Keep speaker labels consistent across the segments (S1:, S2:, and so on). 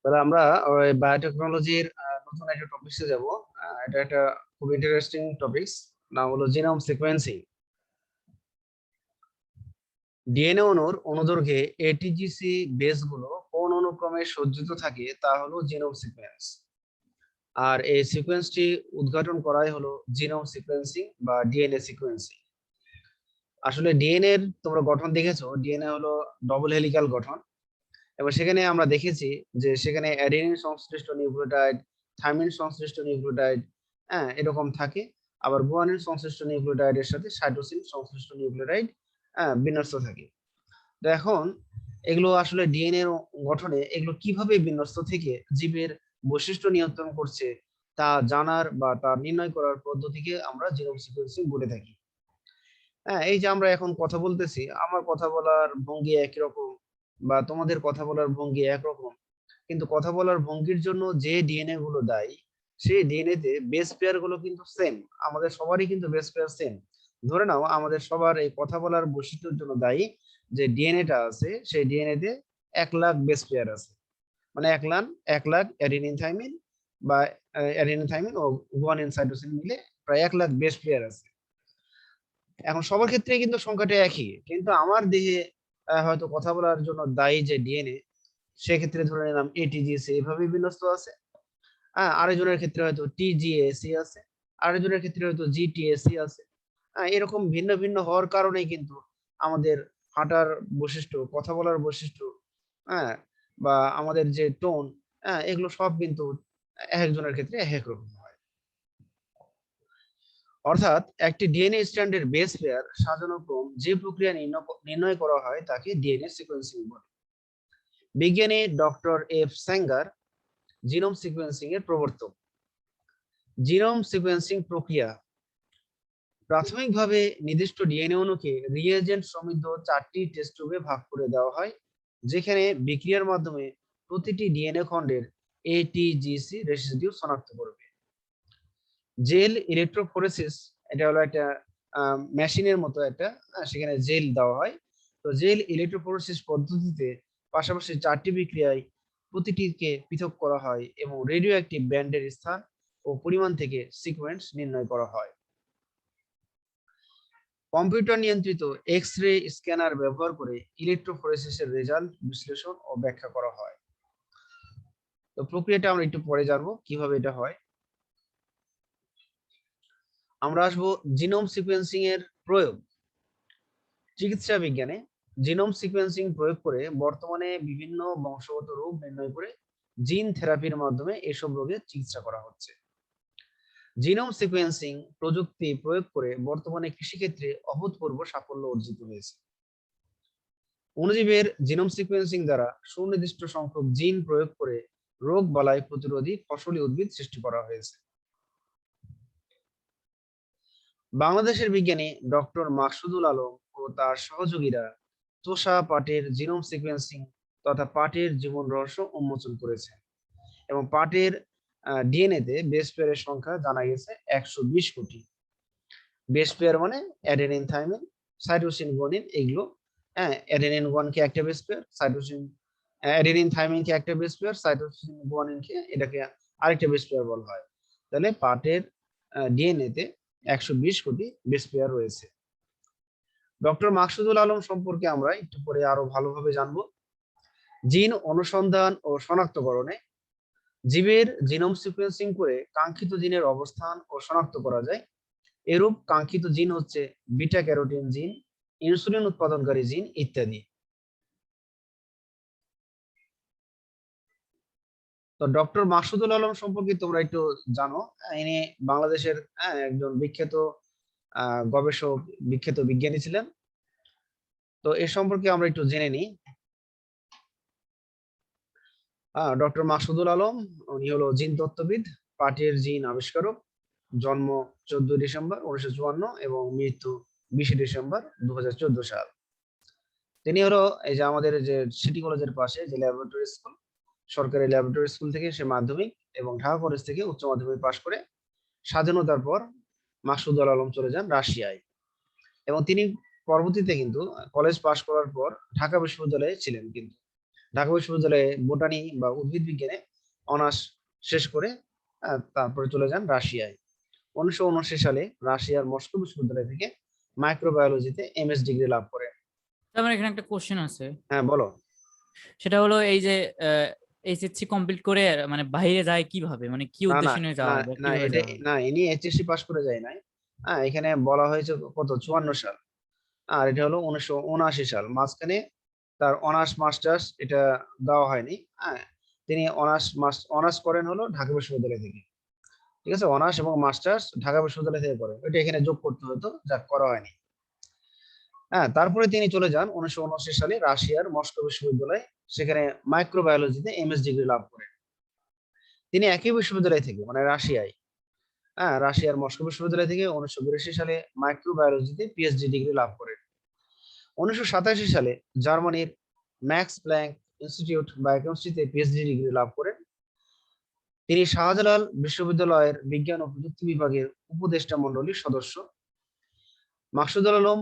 S1: তাহলে আমরা ওই বায়োটেকনোলজির নতুন একটা টপিকসে যাব। এটা একটা খুব ইন্টারেস্টিং টপিকস, নাম হলো জিনোম সিকোয়েন্সিং। ডিএনএ অণুর অনুদৈর্ঘ্যে এটিজিসি বেসগুলো কোন অনুক্রমে সজ্জিত থাকে তা হলো জিনোম সিকোয়েন্স। আর এই সিকোয়েন্সটি উদ্ঘাটন করাই হলো জিনোম সিকোয়েন্সিং বা ডিএনএ সিকোয়েন্সিং। আসলে ডিএনএ এর তোমরা গঠন দেখেছো, ডিএনএ হলো ডবল হেলিক্যাল গঠন, এবং সেখানে আমরা দেখেছি যে সেখানে অ্যাডেনিন সংশ্লিষ্ট নিউক্লিওটাইড, থাইমিন সংশ্লিষ্ট নিউক্লিওটাইড, এরকম থাকে। আবার গুয়ানিন সংশ্লিষ্ট নিউক্লিওটাইডের সাথে সাইটোসিন সংশ্লিষ্ট নিউক্লিওটাইড বিন্যস্ত থাকে। তো এখন এগুলো আসলে ডিএনএ গঠনে এগুলো কিভাবে বিন্যস্ত থেকে জীবের বৈশিষ্ট্য নিয়ন্ত্রণ করছে তা জানার বা তা নির্ণয় করার পদ্ধতিকে আমরা জিনোম সিকোয়েন্সিং বলে থাকি। এই যে আমরা এখন কথা বলতেছি, আমার কথা বলার ভঙ্গি একই রকম বা তোমাদের কথা বলার ভঙ্গি একরকম, কিন্তু কথা বলার ভঙ্গির জন্য যে ডিএনএ গুলো দায়ী, সেই ডিএনএ তে বেস পেয়ার গুলো কিন্তু সেম। আমাদের সবারই কিন্তু বেস পেয়ার সেম। ধরে নাও আমাদের সবার এই কথা বলার বৈশিষ্ট্যের জন্য দায়ী যে ডিএনএটা আছে, সেই ডিএনএ তে 1 লাখ বেস পেয়ার আছে। মানে 1 লাখ অ্যাডিনিন থাইমিন বা অ্যাডিনিন থাইমিন ও গুয়ানিন সাইটোসিন মিলে প্রায় 1 লাখ বেস পেয়ার আছে। এখন সবার ক্ষেত্রে কিন্তু সংখ্যাটা একই, কিন্তু আমার দেহে হয়তো কথা বলার জন্য দায়ী যে ডিএনএ, সেক্ষেত্রে ধরে নিলাম এটিজিসি এভাবে বিন্যস্ত আছে। আরেকজনের ক্ষেত্রে হয়তো টিজিএসি আছে, আরেকজনের ক্ষেত্রে হয়তো জিটিএসি আছে। এরকম ভিন্ন ভিন্ন হওয়ার কারণেই কিন্তু আমাদের হাঁটার বৈশিষ্ট্য, কথা বলার বৈশিষ্ট্য, হ্যাঁ, বা আমাদের যে টোন, এগুলো সব কিন্তু এক একজনের ক্ষেত্রে এক এক রকম হয়। অর্থাৎ একটি ডিএনএ স্ট্র্যান্ডের বেস পেয়ার সাজানো ক্রম যে প্রক্রিয়া নির্ণয় করা হয় তাকে ডিএনএ সিকোয়েন্সিং বলে। বিজ্ঞানী doctor F Sanger genome sequencing এর প্রবর্তক। জিনোম সিকোয়েন্সিং প্রক্রিয়া প্রাথমিকভাবে নির্দিষ্ট ডিএনএ অণুকে রিএজেন্ট সমৃদ্ধ 4টি টেস্ট টিউবে ভাগ করে দেওয়া হয়, যেখানে বিক্রিয়ার মাধ্যমে প্রতিটি ডিএনএ খণ্ডের এটিজিসি রেসিডিউ শনাক্ত করবে। জেল ইলেকট্রোফোরেসিস, এটা হলো একটা মেশিনের মতো একটা, সেখানে জেল দেওয়া হয়। তো জেল ইলেকট্রোফোরেসিস পদ্ধতিতে পাশাপাশি 4টি বিক্রিয়ায় প্রতিটিকে পৃথক করা হয় এবং রেডিও অ্যাক্টিভ ব্যান্ডের স্থান ও পরিমাণ থেকে সিকোয়েন্স নির্ণয় করা হয়। কম্পিউটার নিয়ন্ত্রিত এক্স রে স্ক্যানার ব্যবহার করে ইলেকট্রোফোরেসিসের রেজাল্ট বিশ্লেষণ ও ব্যাখ্যা করা হয়। তো প্রক্রিয়াটা আমরা একটু পরে জানবো কিভাবে এটা হয়। আমরা আসবো জিনোম সিকোয়েন্সিং এর প্রয়োগ। চিকিৎসা বিজ্ঞানে জিনোম সিকোয়েন্সিং প্রয়োগ করে বর্তমানে বিভিন্ন বংশগত রোগ নির্ণয় করে জিন থেরাপির মাধ্যমে এসব রোগের চিকিৎসা করা হচ্ছে। জিনোম সিকোয়েন্সিং প্রযুক্তি প্রয়োগ করে বর্তমানে কৃষিক্ষেত্রে অভূতপূর্ব সাফল্য অর্জিত হয়েছে। অণুজীবের জিনোম সিকোয়েন্সিং দ্বারা সুনির্দিষ্ট সংখ্যক জিন প্রয়োগ করে রোগ বালাই প্রতিরোধী ফসলি উদ্ভিদ সৃষ্টি করা হয়েছে। বাংলাদেশের বিজ্ঞানী ডক্টর মাকসুদুল আলম ও তার সহযোগীরা তোষা পাটের জিনোম সিকোয়েন্সিং তথা পাটের জীবন রহস্য উন্মোচন করেছে, এবং পাটের ডিএনএ তে বেস পেয়ারের সংখ্যা জানা গেছে 120 কোটি। বেস পেয়ার মানে অ্যাডেনিন থাইমিন সাইটোসিন গুয়ানিন এগুলো। অ্যাডেনিন গুয়ানিনকে একটা বেস পেয়ার, সাইটোসিন অ্যাডেনিন থাইমিনকে একটা বেস পেয়ার, সাইটোসিন গুয়ানিনকে এটাকে আরেকটা বেস পেয়ার বলা হয়। তাহলে পাটের ডিএনএ তে 120 কোটি বেস পেয়ার রয়েছে। ডক্টর মাকসুদুল আলম সম্পর্কে আমরা একটু পরে আরো ভালোভাবে জানবো। জিন অনুসন্ধান ও শনাক্তকরণে জীবের জিনোম সিকোয়েন্সিং করে কাঙ্ক্ষিত জিনের অবস্থান ও শনাক্ত করা যায়। এরূপ কাঙ্ক্ষিত জিন হচ্ছে বিটা ক্যারোটিন জিন, ইনসুলিন উৎপাদনকারী জিন ইত্যাদি। তো ডক্টর মাকসুদুল আলম সম্পর্কে তোমরা একটু জানো। ইনি বাংলাদেশের একজন বিখ্যাত গবেষক, বিখ্যাত বিজ্ঞানী ছিলেন। তো এ সম্পর্কে আমরা একটু জেনে নিই। ডক্টর মাকসুদুল আলম উনি হলো জিন তত্ত্ববিদ, পাটের জিন আবিষ্কারক। জন্ম 14 ডিসেম্বর 1954 এবং মৃত্যু 20 ডিসেম্বর 2014 সাল। তিনি হলো এই যে আমাদের যে সিটি কলেজের পাশে যে ল্যাবরেটরি স্কুল, সরকারি ল্যাবরেটরি স্কুল থেকে সে মাধ্যমিক এবং ঢাকা কলেজ থেকে উচ্চ মাধ্যমিক পাশ করে স্বাধীনতার পর মাকসুদুল আলম চলে যান রাশিয়ায়, এবং তিনি পরবর্তীতে কিন্তু কলেজ পাশ করার পর ঢাকা বিশ্ববিদ্যালয়ে ছিলেন কিন্তু। ঢাকা বিশ্ববিদ্যালয়ে বোটানি বা উদ্ভিদ বিজ্ঞানে অনার্স শেষ করে তারপরে চলে যান রাশিয়ায়। 1979 সালে রাশিয়ার মস্কো বিশ্ববিদ্যালয় থেকে মাইক্রোবায়োলজিতে এমএস ডিগ্রি লাভ করেন।
S2: আমার এখানে একটা কোশ্চেন আছে।
S1: হ্যাঁ বলো।
S2: সেটা হলো এই যে এইচএসসি কমপ্লিট করে মানে বাইরে যায় কিভাবে, মানে কি
S1: না না
S2: উদ্দেশ্য নিয়ে যাওয়া
S1: না
S2: হয় বা
S1: না
S2: কিভাবে
S1: এটা
S2: যাওয়া হয়?
S1: না, ইনি এইচএসসি পাস করে যায় নাই। হ্যাঁ, এখানে বলা হয়েছে কত 54 সাল, আর এটা হলো 1979 সাল। মাঝখানে তার অনার্স মাস্টার্স এটা দেওয়া হয়নি। হ্যাঁ, তিনি অনার্স করেন হলো ঢাকা বিশ্ববিদ্যালয় থেকে। ঠিক আছে, অনার্স এবং মাস্টার্স ঢাকা বিশ্ববিদ্যালয় থেকে করেন, এটা এখানে যোগ করতে হতো, যা করা হয়নি। হ্যাঁ, তারপরে তিনি চলে যান 1979 সালে রাশিয়ার মস্কো বিশ্ববিদ্যালয়, সেখানে মাইক্রোবায়োলজিতে এমএস ডিগ্রি লাভ করেন। তিনি একই বিশ্ববিদ্যালয় থেকে মানে রাশিয়ায়, হ্যাঁ রাশিয়ার মস্কো বিশ্ববিদ্যালয় থেকে 1982 সালে মাইক্রোবায়োলজিতে পিএইচডি ডিগ্রি লাভ করেন। 1987 সালে জার্মানির ম্যাক্স প্ল্যাঙ্ক ইনস্টিটিউট বায়োকেমিস্ট্রিতে পিএইচডি ডিগ্রি লাভ করেন। তিনি শাহজালাল বিশ্ববিদ্যালয়ের বিজ্ঞান ও প্রযুক্তি বিভাগের উপদেষ্টা মণ্ডলীর সদস্য। মাকসুদুল আলম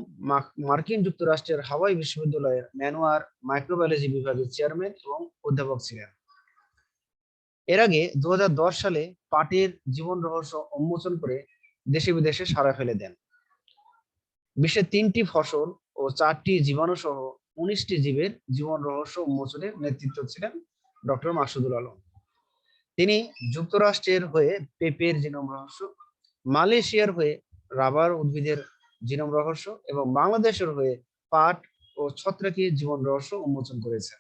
S1: মার্কিন যুক্তরাষ্ট্রের হাওয়াই বিশ্ববিদ্যালয়ের ম্যানুয়ার মাইক্রোবায়োলজি বিভাগের চেয়ারম্যান এবং অধ্যাপক ছিলেন। এর আগে 2010 সালে পাটের জীবন রহস্য উন্মোচন করে দেশে বিদেশে সাড়া ফেলে দেন। বিশ্বের 3টি ফসল ও 4টি জীবাণু সহ 19টি জীবের জীবন রহস্য উন্মোচনের নেতৃত্ব ছিলেন ডক্টর মাকসুদুল আলম। তিনি যুক্তরাষ্ট্রের হয়ে পেঁপের জিনোম রহস্য, মালয়েশিয়ার হয়ে রাবার উদ্ভিদের জিনোম রহস্য এবং বাংলাদেশের হয়ে পাট ও ছত্রাকের জীবন রহস্য উন্মোচন করেছেন।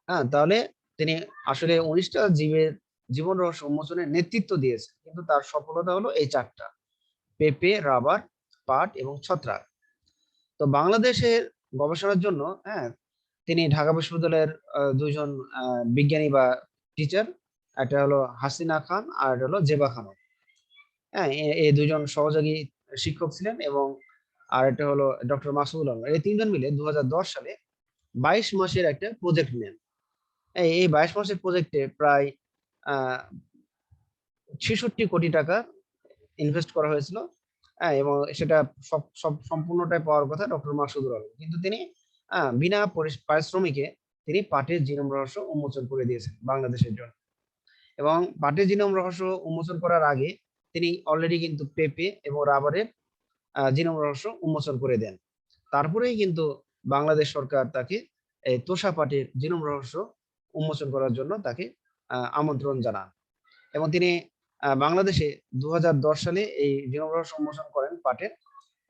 S1: হ্যাঁ, তাহলে তিনি আসলে 19টা জীবের জীবন রহস্য উন্মোচনের নেতৃত্ব দিয়েছেন, কিন্তু তার সফলতা হলো এই 4টা: পেঁপে, রাবার, পাট এবং ছত্রাক। তো বাংলাদেশের গবেষণার জন্য হ্যাঁ তিনি ঢাকা বিশ্ববিদ্যালয়ের দুইজন বিজ্ঞানী বা টিচার, একটা হলো হাসিনা খান আর একটা হলো জেবা খানম। হ্যাঁ, এই দুইজন সহযোগী শিক্ষক ছিলেন, এবং আর একটা হলো ডক্টর মাসুদুল আলম। এই তিনজন মিলে 2010 সালে 22 মাসের একটা প্রজেক্ট নেন। এই 22 মাসের প্রজেক্টে প্রায় 66 কোটি টাকা ইনভেস্ট করা হয়েছিল। হ্যাঁ, এবং সেটা সব সব সম্পূর্ণটাই পাওয়ার কথা ডক্টর মাসুদুল আলম, কিন্তু তিনি বিনা পারিশ্রমিকে তিনি পাটের জিনোম রহস্য উন্মোচন করে দিয়েছেন বাংলাদেশের জন্য। এবং পাটের জিনোম রহস্য উন্মোচন করার আগে তিনি অলরেডি কিন্তু পেঁপে এবং রাবারের জিনোম রহস্য উন্মোচন করে দেন। তারপরেই কিন্তু বাংলাদেশ সরকার তাকে এই তোষা পাটের জিনোম রহস্য উন্মোচন করার জন্য তাকে আমন্ত্রণ জানান, এবং তিনি বাংলাদেশে 2010 সালে এই জিনোম রহস্য উন্মোচন করেন পাটের।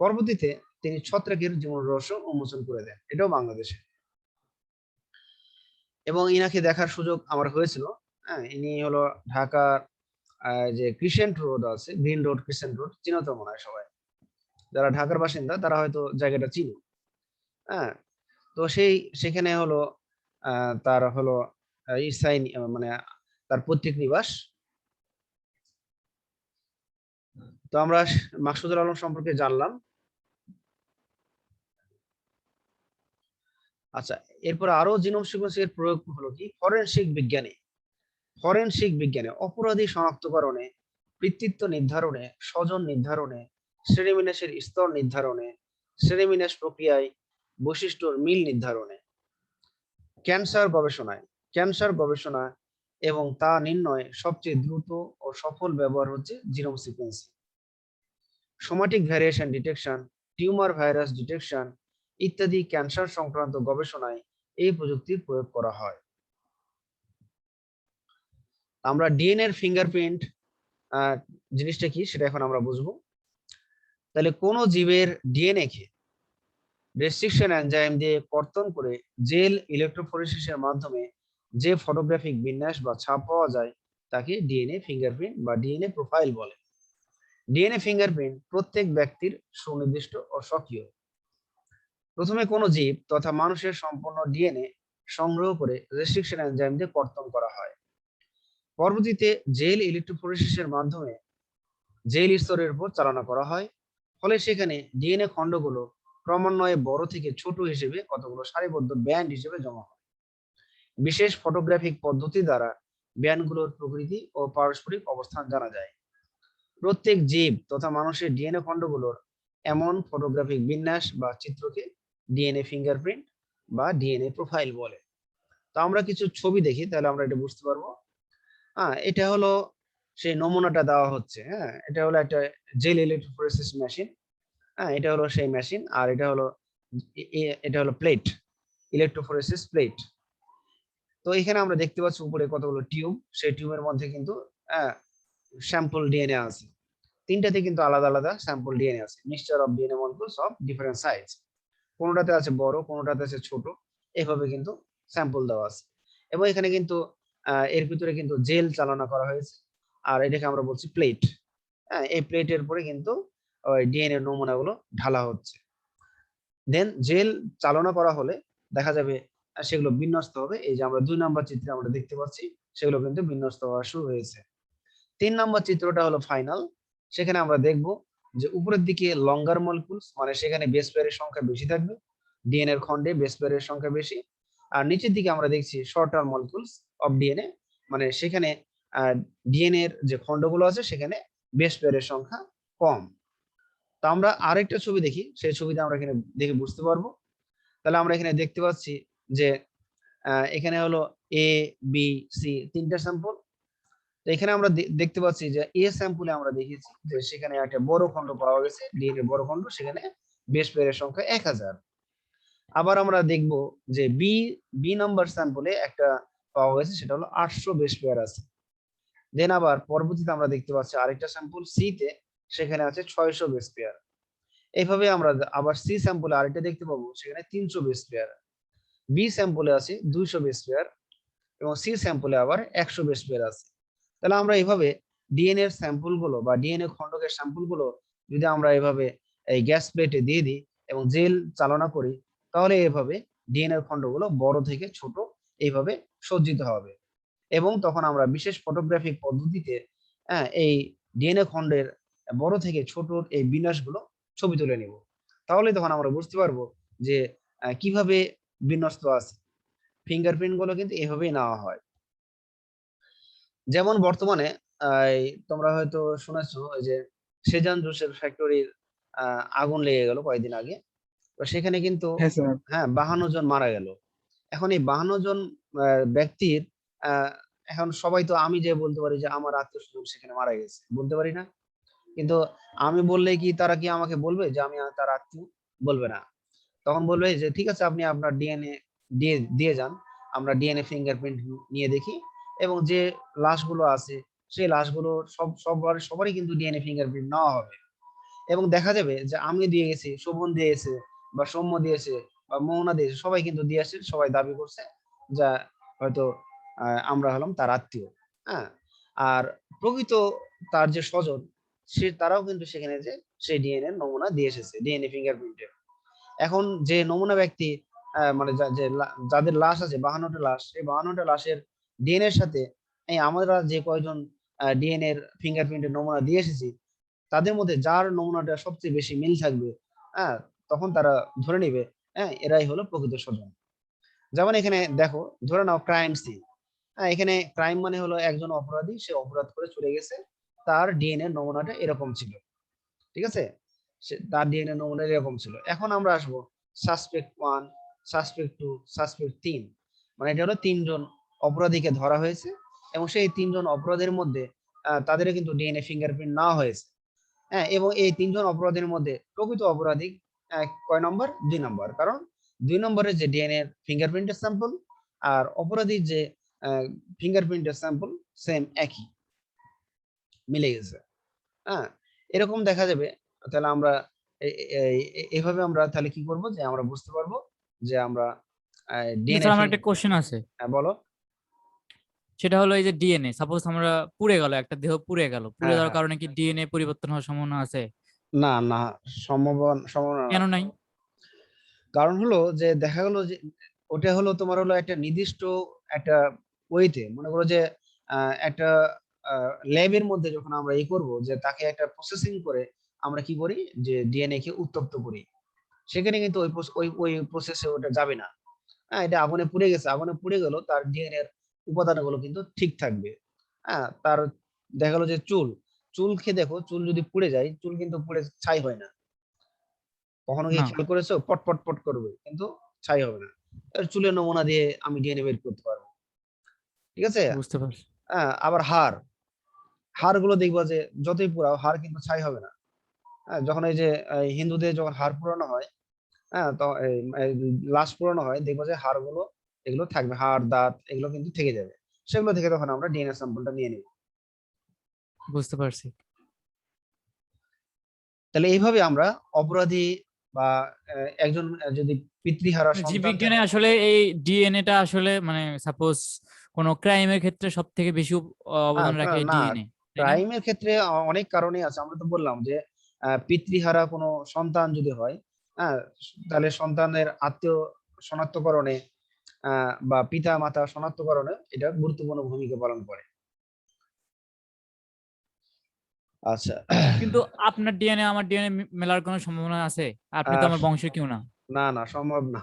S1: পরবর্তীতে তিনি ছত্রাকের জীবন রহস্য উন্মোচন করে দেন, এটাও বাংলাদেশে। এবং ইনাকে দেখার সুযোগ আমার হয়েছিল। হ্যাঁ, ইনি হলো ঢাকার যে ক্রিসেন্ট রোড আছে, গ্রিন রোড, ক্রিসেন্ট রোড চিনো তো মনে হয় সবাই, যারা ঢাকার বাসিন্দা তারা হয়তো জায়গাটা চিনো। হ্যাঁ, তো সেখানে হলো তার হলো স্থায়ী মানে তার পৈতৃক নিবাস। তো আমরা মাকসুদুল আলম সম্পর্কে জানলাম। আচ্ছা, এরপর আরো জিনোম সিকোয়েন্সিং এর প্রয়োগ হলো কি ফরেনসিক বিজ্ঞানে অপরাধী শনাক্তকরণে, কৃতিত্ব নির্ধারণে, স্বজন নির্ধারণে, শ্রেণীবিন্যাসের স্তর নির্ধারণে, শ্রেণীবিন্যাস প্রক্রিয়ায় বৈশিষ্ট্যর মিল নির্ধারণে, ক্যান্সার গবেষণা এবং তা নির্ণয়ে সবচেয়ে দ্রুত ও সফল ব্যবহার হচ্ছে genome sequencing. Somatic variation detection, tumour virus detection ইত্যাদি ক্যান্সার সংক্রান্ত গবেষণায় এই প্রযুক্তির প্রয়োগ করা হয়। আমরা ডিএনএ এর ফিঙ্গারপ্রিন্ট জিনিসটা কি সেটা এখন আমরা বুঝবো। তাহলে কোন জীবের ডিএনএ কে রেস্ট্রিকশন এনজাইম দিয়ে কর্তন করে জেল ইলেকট্রোফোরেসিসের মাধ্যমে যে ফটোগ্রাফিক বিন্যাস বা ছাপ পাওয়া যায় তাকে ডিএনএ ফিঙ্গারপ্রিন্ট বা ডিএনএ প্রোফাইল বলে। ডিএনএ ফিঙ্গারপ্রিন্ট প্রত্যেক ব্যক্তির সুনির্দিষ্ট ও স্বকীয়। প্রথমে কোনো জীব তথা মানুষের সম্পূর্ণ ডিএনএ সংগ্রহ করে রেস্ট্রিকশন এনজাইম দিয়ে কর্তন করা হয়। পরবর্তীতে জেল ইলেকট্রোফোরেসিসের মাধ্যমে জেল স্তরের উপর চালনা করা হয়, ফলে সেখানে ডিএনএ খণ্ডগুলো ক্রমান্বয়ে বড় থেকে ছোট হিসেবে কতগুলো সারিবদ্ধ ব্যান্ড হিসেবে জমা হয়। বিশেষ ফটোগ্রাফিক পদ্ধতি দ্বারা ব্যান্ডগুলোর প্রকৃতি ও পারস্পরিক অবস্থান জানা যায়। প্রত্যেক জীব তথা মানুষের ডিএনএ খণ্ডগুলোর এমন ফটোগ্রাফিক বিন্যাস বা চিত্রকে ডিএনএ ফিঙ্গারপ্রিন্ট বা ডিএনএ প্রোফাইল বলে। তো আমরা কিছু ছবি দেখি, তাহলে আমরা এটা বুঝতে পারবো। এটা হলো সেই নমুনাটা দেওয়া হচ্ছে। হ্যাঁ, এটা হলো একটা জেল ইলেকট্রোফোরেসিস মেশিন। এটা হলো সেই মেশিন, আর এটা হলো প্লেট, ইলেকট্রোফোরেসিস প্লেট। তো এখানে আমরা দেখতে পাচ্ছি উপরে কতগুলো টিউব, সেই টিউবের মধ্যে কিন্তু স্যাম্পল ডিএনএ আছে। তিনটাতে কিন্তু আলাদা আলাদা স্যাম্পল ডিএনএ আছে, mixture of DNA molecules of different size. কোনোটাতে আছে বড়, কোনোটাতে আছে ছোট, এভাবে কিন্তু স্যাম্পল দেওয়া আছে। এবং এখানে কিন্তু এর ভিতরে কিন্তু জেল চালনা করা হয়েছে, আর এটাকে আমরা বলছি প্লেট। এই প্লেটের পরে কিন্তু ওই ডিএনএ নমুনাগুলো ঢালা হচ্ছে। দেন জেল চালনা করা হলে দেখা যাবে সেগুলো বিন্যস্ত হবে। এই যে আমরা 2 নম্বর চিত্রে আমরা দেখতে পাচ্ছি সেগুলো কিন্তু বিন্যস্ত হওয়া শুরু হয়েছে। 3 নম্বর চিত্রটা হলো ফাইনাল। সেখানে আমরা দেখব যে উপরের দিকে লঙ্গার মলিকুলস, মানে সেখানে বেস পেয়ারের সংখ্যা বেশি থাকবে, ডিএনএ এর খন্ডে বেস পেয়ারের সংখ্যা বেশি। আর নিচের দিকে আমরা দেখছি শর্টার মলিকুলস অফ ডিএনএ, মানে সেখানে ডিএনএ এর যে খন্ডগুলো আছে সেখানে বেস পেয়ারের সংখ্যা কম। তো আমরা আরেকটা ছবি দেখি, সেই ছবিতে আমরা এখানে দেখে বুঝতে পারবো। তাহলে আমরা এখানে দেখতে পাচ্ছি যে এখানে হলো এ বি সি তিনটা স্যাম্পল। তো এখানে আমরা দেখতে পাচ্ছি যে এ স্যাম্পলে আমরা দেখেছি যে সেখানে একটা বড় খন্ড পাওয়া গেছে, ডিএনএ বড় খন্ড, সেখানে বেস পেয়ারের সংখ্যা 1000। আবার আমরা দেখব যে বি নাম্বার স্যাম্পলে একটা পাওয়া গেছে, সেটা হলো 800 বেস পেয়ার আছে। দেন আবার পরবর্তীতে আমরা দেখতে পাচ্ছি আরেকটা স্যাম্পল সি তে, সেখানে আছে 600 বেস পেয়ার। এইভাবে আমরা আবার সি স্যাম্পলে আরেকটা দেখতে পাবো, সেখানে 300 বেস পেয়ার। বি স্যাম্পলে আছে 200 বেস পেয়ার, এবং সি স্যাম্পলে আবার 100 বেস পেয়ার আছে। তাহলে আমরা এইভাবে ডিএনএ এর স্যাম্পল গুলো বা ডিএনএ খন্ডকের স্যাম্পল গুলো যদি আমরা এভাবে এই গ্যাস প্লেটে দিয়ে দিই এবং জেল চালনা করি, তাহলে এভাবে ডিএনএ এর খন্ডগুলো বড় থেকে ছোট এইভাবে সজ্জিত হবে। এবং তখন আমরা বিশেষ ফটোগ্রাফিক পদ্ধতিতে এই ডিএনএ খন্ডের বড় থেকে ছোট এই বিন্যাসগুলো ছবি তুলে নিব। তাহলে তখন আমরা বুঝতে পারবো যে কিভাবে বিন্যস্ত আছে। ফিঙ্গারপ্রিন্ট গুলো কিন্তু এভাবেই নেওয়া হয়। যেমন বর্তমানে তোমরা হয়তো শুনেছো ওই যে সেজান জুসের ফ্যাক্টরির আগুন লেগে গেল কয়েকদিন আগে। তো সেখানে কিন্তু
S3: হ্যাঁ স্যার।
S1: 52 জন মারা গেল। এখন এই 52 জন ব্যক্তির আহ, এখন সবাই তো আমি যে বলতে পারি যে আমার আত্মীয় স্বজন সেখানে মারা গেছে, বলতে পারি না? কিন্তু আমি বললে কি তারা কি আমাকে বলবে যে আমি তার আত্মীয়? বলবে না। তখন বলবে যে ঠিক আছে, আপনি আপনার ডিএনএ দিয়ে দিয়ে যান, আমরা ডিএনএ ফিঙ্গারপ্রিন্ট নিয়ে দেখি। এবং যে লাশগুলো আছে সেই লাশগুলো সবারই কিন্তু ডিএনএ ফিঙ্গারপ্রিন্ট নেওয়া হবে। এবং দেখা যাবে যে আমি দিয়ে গেছি, শোভন দিয়েছে, বা সৌম্য দিয়েছে, বা মোহনা দিয়েছে, সবাই কিন্তু দিয়ে আসছে, সবাই দাবি করছে যা হয়তো আমরা হলাম তার আত্মীয়। হ্যাঁ, আর প্রকৃত তার যে স্বজন, তারাও কিন্তু সেখানে যে সেই ডিএনএ নমুনা দিয়ে এসেছে, ডিএনএ ফিঙ্গারপ্রিন্টের। এখন যে নমুনা ব্যক্তি মানে যাদের লাশ আছে 52টা লাশ, সেই 52টা লাশের ডিএনএ এর সাথে এই আমরা যে কয়জন ডিএনএ এর ফিঙ্গারপ্রিন্টের নমুনা দিয়ে এসেছি, তাদের মধ্যে যার নমুনাটা সবচেয়ে বেশি মিল থাকবে, হ্যাঁ, তখন তারা ধরে নেবে এরাই হলো প্রকৃত স্বজন। যেমন এখানে দেখো, ধরে নাও ক্রাইম সিন। এখানে ক্রাইম মানে হলো একজন অপরাধী, সে অপরাধ করে চলে গেছে, তার ডিএনএ নমুনাটা এরকম ছিল। ঠিক আছে, তার ডিএনএ নমুনা এরকম ছিল। এখন আমরা আসবো সাসপেক্ট 1, সাসপেক্ট 2, সাসপেক্ট 3, মানে এটা হলো 3জন অপরাধীকে ধরা হয়েছে, এবং সেই 3জন অপরাধের মধ্যে তাদের কিন্তু ডিএনএ ফিঙ্গারপ্রিন্ট নেওয়া হয়েছে। এবং এই 3জন অপরাধীর মধ্যে প্রকৃত অপরাধী কয় নম্বর? 2 নম্বর। কারণ 2 নম্বরের যে ডিএনএ ফিঙ্গারপ্রিন্টের স্যাম্পল আর অপরাধীর যে ফিঙ্গারপ্রিন্টের স্যাম্পল সেম, একই, মিলে গেছে। হ্যাঁ, এরকম দেখা যাবে। তাহলে আমরা এইভাবে আমরা তাহলে কি করব, যে আমরা বুঝতে পারবো যে আমরা
S2: কিন্তু
S1: ডিএনএ
S2: স্যার আমার একটা কোশ্চেন আছে,
S1: বলো।
S2: সেটা হলো এই যে ডিএনএ সাপোজ আমরা পুড়ে গেল, একটা দেহ পুড়ে গেল, পুড়ে
S1: হ্যাঁ,
S2: যাওয়ার
S1: হ্যাঁ।
S2: কারণে কি ডিএনএ পরিবর্তন হওয়ার সম্ভাবনা আছে?
S1: না, না, সম্ভাবনা না।
S2: কেন নাই?
S1: কারণ হলো যে দেখা গেল যে ওটা হলো তোমার হলো একটা নির্দিষ্ট একটা ওয়েতে, মনে করো যে একটা ল্যাবের মধ্যে যখন আমরা করব যে তাকে একটা প্রসেসিং করে আমরা কি করি, যে ডিএনএ কে উত্তপ্ত করি, সেখানে কিন্তু ওই প্রসেসে ওটা যাবে না। এটা আগুনে পুড়ে গেছে, আগুনে পুড়ে গেল, তার ডিএনএ এর উপাদানগুলো কিন্তু ঠিক থাকবে। তার দেখা গেলো যে চুল খেয়ে দেখো, চুল যদি পুড়ে যায়, চুল কিন্তু পুড়ে ছাই হয় না। কখনো কি
S2: না।
S1: খেয়াল করেছো? পট পট পট করবে, কিন্তু ছাই হবে না। চুলের নমুনা দিয়ে আমি ডিএনএ বের করতে পারবো, ঠিক আছে।
S2: বুঝতে পারছি।
S1: আবার হাড় গুলো দেখবা যে যতই পুরাও হাড় কিন্তু ছাই হবে না। যখন এই যে হিন্দুদের যখন হাড় পুরানো হয়, তো লাশ পুরানো হয়, দেখবা যে হাড় গুলো এগুলো থাকবে, হাড় দাঁত এগুলো কিন্তু থেকে যাবে। সেগুলো থেকে তখন আমরা ডিএনএ স্যাম্পলটা নিয়ে নিব।
S2: বুঝতে পারছি।
S1: তাহলে এইভাবে আমরা অপরাধী বা একজন যদি পিতৃহারা
S2: মানে
S1: সন্তান
S2: জীববিজ্ঞানে
S1: থাকে।
S2: আসলে এই ডিএনএটা আসলে মানে সাপোজ কোন ক্রাইমের ক্ষেত্রে সব থেকে বেশি অবদান রাখে
S1: না,
S2: ডিএনএ, তাই না?
S1: ক্রাইমের ক্ষেত্রে অনেক কারণই আছে। আমরা তো বললাম যে পিতৃহারা কোনো সন্তান যদি হয়, হ্যাঁ, তাহলে সন্তানের আত্মীয় শনাক্তকরণে বা পিতা মাতা শনাক্তকরণে এটা গুরুত্বপূর্ণ ভূমিকা পালন করে। আচ্ছা।
S2: কিন্তু আপনার ডিএনএ আমার ডিএনএ মেলার কোনো সম্ভাবনা আছে? আপনি তো
S1: আহ,
S2: আমার বংশের কেউ না।
S1: না না, সম্ভব না।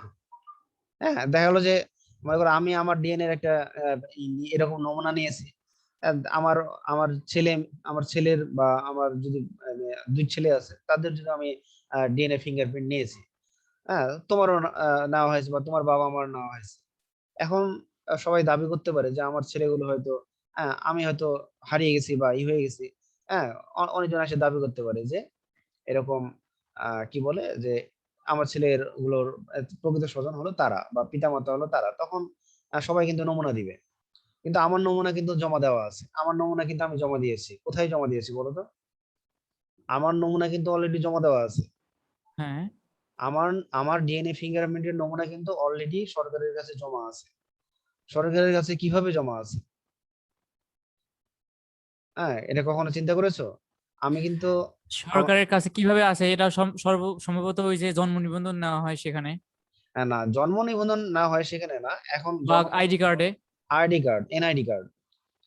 S1: হ্যাঁ, দেখা গেলো যে মনে করো আমি আমার ডিএনএ এর একটা এরকম নমুনা নিয়েছি। আমার আমার ছেলে আমার ছেলের বা আমার যদি দুই ছেলে আছে, তাদের যদি আমি ডিএনএ ফিঙ্গারপ্রিন্ট নিয়েছি, হ্যাঁ, তোমারও নেওয়া হয়েছে বা তোমার বাবা আমার নেওয়া হয়েছে। এখন সবাই দাবি করতে পারে যে আমার ছেলেগুলো হয়তো, আমি হয়তো হারিয়ে গেছি বা হয়ে গেছি। হ্যাঁ, অনেকজন এসে দাবি করতে পারে যে এরকম কি বলে যে আমার ছেলের গুলোর প্রকৃত স্বজন হলো তারা বা পিতামাতা হলো তারা, তখন সবাই কিন্তু নমুনা দিবে। কিন্তু আমার নমুনা কিন্তু জমা দেওয়া আছে, আমার নমুনা কিন্তু আমি জমা দিয়েছি। কোথায় জমা দিয়েছি বলো তো? আমার নমুনা কিন্তু অলরেডি জমা দেওয়া আছে।
S2: হ্যাঁ।
S1: আমার আমার ডিএনএ ফিঙ্গারপ্রিন্টের নমুনা কিন্তু অলরেডি সরকারের কাছে জমা আছে। সরকারের কাছে কিভাবে জমা আছে? হ্যাঁ, এটা কখনো চিন্তা করেছো? আমি কিন্তু
S2: সরকারের কাছে কিভাবে আছে এটা সম্ভবত ওই যে জন্ম নিবন্ধন নেওয়া হয় সেখানে,
S1: না, জন্ম নিবন্ধন না হয় সেখানে না, এখন
S2: বা
S1: জন্ম
S2: আইডি কার্ডে।
S1: ID card, NID card.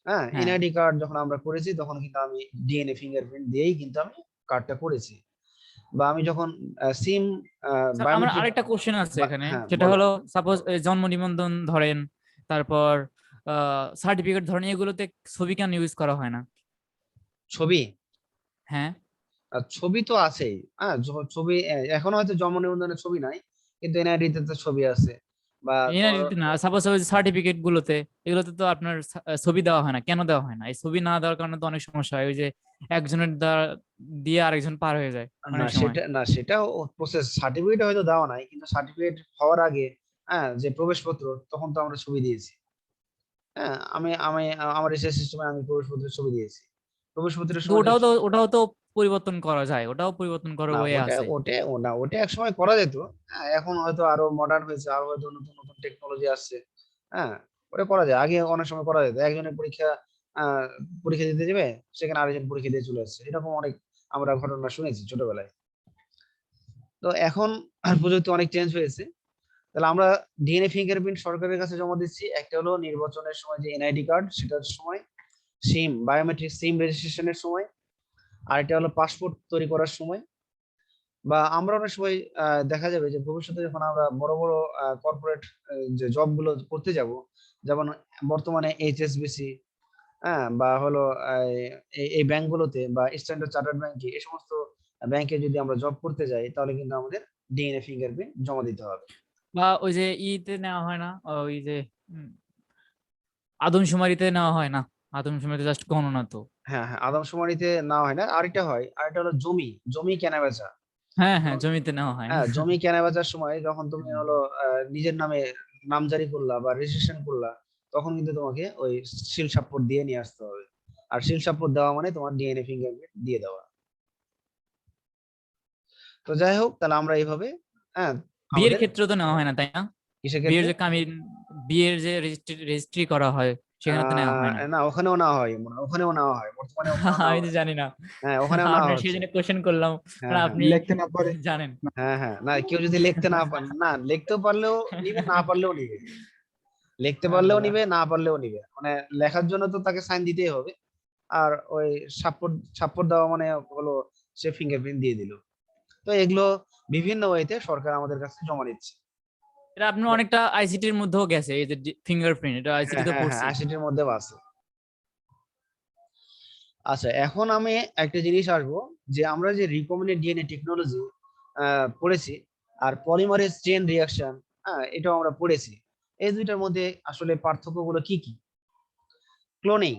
S1: হ্যাঁ,
S2: হ্যাঁ।
S1: এনআইডি কার্ড যখন আমরা করেছি তখন কিন্তু আমি ডিএনএ ফিঙ্গারপ্রিন্ট দিয়েই কিন্তু আমি কার্ডটা করেছি। বা আমি যখন সিম
S2: স্যার, আমার
S1: বায়োমেট্রিক।
S2: আরেকটা কোশ্চেন আছে এখানে,
S1: হ্যাঁ,
S2: সেটা
S1: বলো।
S2: হলো সাপোজ জন্ম নিবন্ধন ধরেন, তারপর সার্টিফিকেট ধরেন, এগুলোতে ছবি কেন ইউজ করা হয় না?
S1: ছবি?
S2: হ্যাঁ।
S1: ছবি তো আছেই। হ্যাঁ, ছবি এখন হয়তো জন্ম নিবন্ধনের ছবি নাই, কিন্তু এনআইডি তে তো ছবি আছে। বা তোমার
S2: এনআইডি না, সাপোজ ওই সার্টিফিকেট গুলোতে, এগুলোতে তো আপনার ছবি দেওয়া হয় না, কেন দেওয়া হয় না? এই ছবি না দেওয়ার কারণে তো অনেক সমস্যা হয়, ওই যে একজনের দ্বারা দিয়ে আরেকজন পার হয়ে যায়
S1: না,
S2: অনেক সময়।
S1: সেটা প্রসেস, সার্টিফিকেট হয়তো দেওয়া নাই, কিন্তু সার্টিফিকেট হওয়ার আগে, যে প্রবেশপত্র, তখন তো আমরা ছবি দিয়েছি। হ্যাঁ, আমি আমি আমার রিসার্চ সিস্টেমে আমি প্রবেশপত্রের ছবি দিয়েছি। প্রবেশপত্রের
S2: কিন্তু
S1: সময় যে
S2: ওটাও তো পরিবর্তন করা যায়, ওটাও পরিবর্তন করার
S1: না,
S2: ওয়ে
S1: ওটা
S2: আছে।
S1: ওটা ও না, ওটা এক সময় করা যেত। হ্যাঁ, এখন হয়তো আরো মডার্ন হয়েছে, আরো হয়তো নতুন নতুন টেকনোলজি আসছে। হ্যাঁ, ওটা করা যায়। আগে অনেক সময় করা যেত, একজনের আহ পরীক্ষা দিতে যাবে, সেখানে আরেকজন পরীক্ষা দিয়ে চলে আসছে, এরকম অনেক আমরা ঘটনা শুনেছি ছোটবেলায়। তো এখন আর প্রযুক্তি অনেক চেঞ্জ হয়েছে। তাহলে আমরা ডিএনএ ফিঙ্গারপ্রিন্ট সরকারের কাছে জমা দিচ্ছি। একটা হলো নির্বাচনের সময় যে এনআইডি কার্ড, সেটার সময়, সিম বায়োমেট্রিক সিম রেজিস্ট্রেশনের সময়, আর এটা হলো পাসপোর্ট তৈরি করার সময়। বা আমরা অনেক সময় দেখা যাবে যে ভবিষ্যতে যখন আমরা বড় বড় কর্পোরেট যে জব গুলো করতে যাব, যেমন বর্তমানে এইচএসবিসি, হ্যাঁ, বা হলো এই ব্যাংকগুলোতে বা স্ট্যান্ডার্ড চার্টার্ড ব্যাংকে, এই সমস্ত ব্যাংকে যদি আমরা জব করতে যাই, তাহলে কিন্তু আমাদের ডিএনএ ফিঙ্গারপ্রিন্ট জমা দিতে হবে।
S2: বা ওই যে ইতে নেওয়া হয় না, ওই যে উম, আদমশুমারিতে নেওয়া হয় না? আদমশুমারিতে জাস্ট গণনা তো।
S1: হ্যাঁ হ্যাঁ, আদমশুমারিতে না হয় না, আরেকটা হয়, আরেকটা হলো জমি, জমি কেনা বেচা।
S2: হ্যাঁ হ্যাঁ, জমিতে নেওয়া হয়।
S1: হ্যাঁ, জমি কেনা বেচার সময় যখন তুমি হলো নিজের নামে নামজারি করলা বা রেজিস্ট্রেশন করলা, তখন কিন্তু তোমাকে ওই সিল স্বাক্ষর দিয়ে নিয়ে আসতে হবে। আর সিল স্বাক্ষর দেওয়া মানে তোমার ডিএনএ ফিঙ্গারপ্রিন্ট দিয়ে দেওয়া। তো যাই হোক, তাহলে আমরা এইভাবে, হ্যাঁ,
S2: বিয়ের
S1: আমাদের
S2: ক্ষেত্রে তো নেওয়া হয় না, তাই না?
S1: কিসের
S2: বিয়ের
S1: ক্ষেত্রে?
S2: যে কামিন, বিয়ের যে রেজিস্ট্রি করা হয়, সেখানে তো নেওয়া হয় না।
S1: না, ওখানেও নেওয়া হয়, মনে হয় ওখানেও নেওয়া হয়, বর্তমানে ওখানেও নেওয়া
S2: আমি তো
S1: হচ্ছে।
S2: জানি না।
S1: হ্যাঁ, ওখানেও নেওয়া
S2: আপনার সেই
S1: হচ্ছে।
S2: জন্য কোশ্চেন করলাম,
S1: হ্যাঁ
S2: কারণ
S1: হ্যাঁ
S2: আপনি
S3: লিখতে না পারে
S2: জানেন।
S3: না।
S1: হ্যাঁ হ্যাঁ, না, কেউ যদি লিখতে না না, লিখতেও পারলেও নিবে, না পারলেও নিবে। লিখতে পারলেও
S2: আল্লাহ।
S1: নিবে, না পারলেও নিবে, মানে লেখার জন্য তো তাকে সাইন দিতেই হবে। আর ওই স্বাক্ষর স্বাক্ষর দেওয়া মানে হলো সে ফিঙ্গারপ্রিন্ট দিয়ে দিল। তো এগুলো বিভিন্ন ওয়েতে সরকার আমাদের কাছে জমা দিচ্ছে।
S2: এটা আপনার অনেকটা আইসিটির মধ্যেও গেছে, এই যে ফিঙ্গারপ্রিন্ট, এটা আইসিটি
S1: হ্যাঁ
S2: তো
S1: হ্যাঁ হ্যাঁ,
S2: পড়ছি।
S1: আইসিটির মধ্যেও আছে। আচ্ছা, এখন আমি একটা জিনিস আসবো, যে আমরা যে রিকম্বিনেন্ট ডিএনএ টেকনোলজি পড়েছি, আর পলিমারেজ চেইন রিঅ্যাকশন, এটাও আমরা পড়েছি। এই দুইটার মধ্যে আসলে পার্থক্যগুলো কি কি? ক্লোনিং,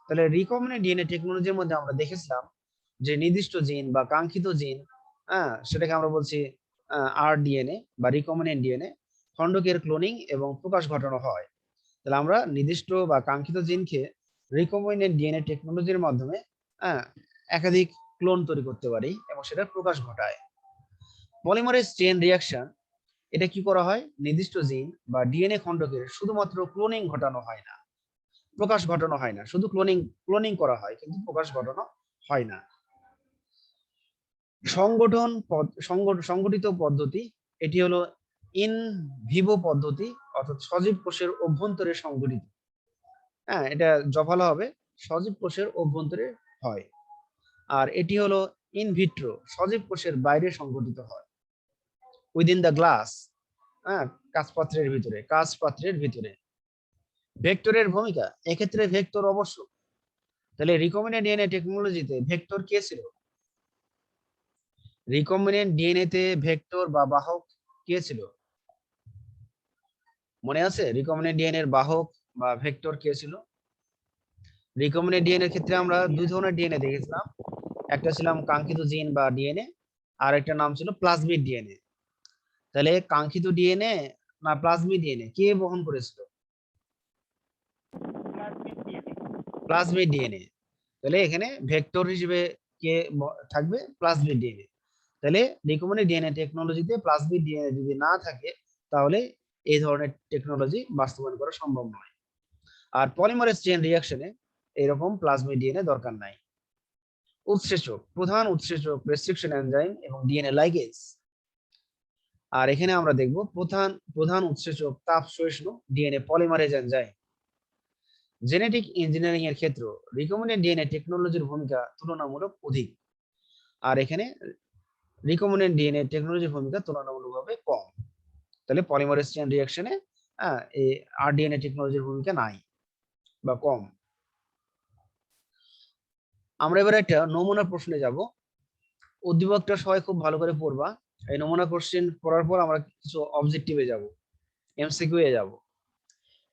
S1: তাহলে রিকম্বিনেন্ট ডিএনএ টেকনোলজির মধ্যে আমরা দেখেছিলাম যে নির্দিষ্ট জিন বা কাঙ্ক্ষিত জিন, সেটাকে আমরা বলছি আরডিএনএ বা রিকম্বিনেন্ট ডিএনএ খণ্ডকের ক্লোনিং এবং প্রকাশ ঘটানো হয়। তাহলে আমরা নির্দিষ্ট বা কাঙ্ক্ষিত জিনকে রিকম্বিনেন্ট ডিএনএ টেকনোলজির মাধ্যমে আহ, একাধিক ক্লোন তৈরি করতে পারি এবং সেটার প্রকাশ ঘটায়। পলিমারেজ চেইন রিঅ্যাকশন, এটা কি করা হয়? নির্দিষ্ট জিন বা ডিএনএ খণ্ডকের শুধুমাত্র ক্লোনিং ঘটানো হয় না, প্রকাশ ঘটানো হয় না, শুধু ক্লোনিং ক্লোনিং করা হয় কিন্তু প্রকাশ ঘটানো হয় না। সংগঠিত পদ্ধতি, এটি হলো ইন ভিভো পদ্ধতি, অর্থাৎ সজীব কোষের অভ্যন্তরে সংগঠিত। এটা জফলা হবে, সজীব কোষের অভ্যন্তরে হয়। আর এটি হলো ইন ভিট্রো, সজীব কোষের বাইরে সংগঠিত হয়, উইদিন দ্য গ্লাস, কাঁচপাত্রের ভিতরে। ভেক্টরের ভূমিকা, এক্ষেত্রে ভেক্টর অবশ্য। তাহলে রিকম্বিনেন্ট ডিএনএ টেকনোলজিতে ভেক্টর কে ছিল? রিকম্বিনেন্ট ডিএনএ তে ভেক্টর বা বাহক কে ছিল? মনে আছে রিকম্বিনেন্ট ডিএনএ এর বাহক বা ভেক্টর কে ছিল? রিকম্বিনেন্ট ডিএনএ এর ক্ষেত্রে আমরা দুই ধরনের ডিএনএ দেখেছিলাম, একটা ছিলাম কাঙ্ক্ষিত জিন বা ডিএনএ, আর একটা নাম ছিল প্লাজমিড ডিএনএ। তাহলে কাঙ্ক্ষিত ডিএনএ না প্লাজমিড ডিএনএ কে বহন করেছিল? Plasmid DNA. তাহলে এখানে ভেক্টর হিসেবে কে থাকবে? Plasmid DNA. তাহলে রিকম্বিনেন্ট ডিএনএ টেকনোলজিতে প্লাজমিড ডিএনএ যদি না থাকে তাহলে এই ধরনের টেকনোলজি বাস্তবায়ন করা সম্ভব নয়। আর পলিমারেজ চেইন রিঅ্যাকশনে এরকম প্লাজমিড ডিএনএ দরকার নাই। উৎসেচক, প্রধান উৎসেচক রেস্ট্রিকশন এনজাইম এবং ডিএনএ লাইগেজ। আর এখানে আমরা দেখব প্রধান উৎসেচক তাপ সহিষ্ণু DNA polymerase enzyme. Genetic engineering এর ক্ষেত্রে রিকম্বিনেন্ট ডিএনএ টেকনোলজির ভূমিকা তুলনামূলক অধিক, আর এখানে রিকম্বিনেন্ট ডিএনএ টেকনোলজির ভূমিকা তুলনামূলকভাবে কম। তাহলে পলিমারেজ চেইন রিঅ্যাকশনে এই আরডিএনএ টেকনোলজির ভূমিকা নাই বা কম। আমরা এবার একটা নমুনা প্রশ্নে যাব। উদ্দীপকটা সবাই খুব ভালো করে পড়বা। এই নমুনা কোশ্চেন পড়ার পর আমরা কিছু অবজেক্টিভে যাব, এমসিকিউ এ যাব।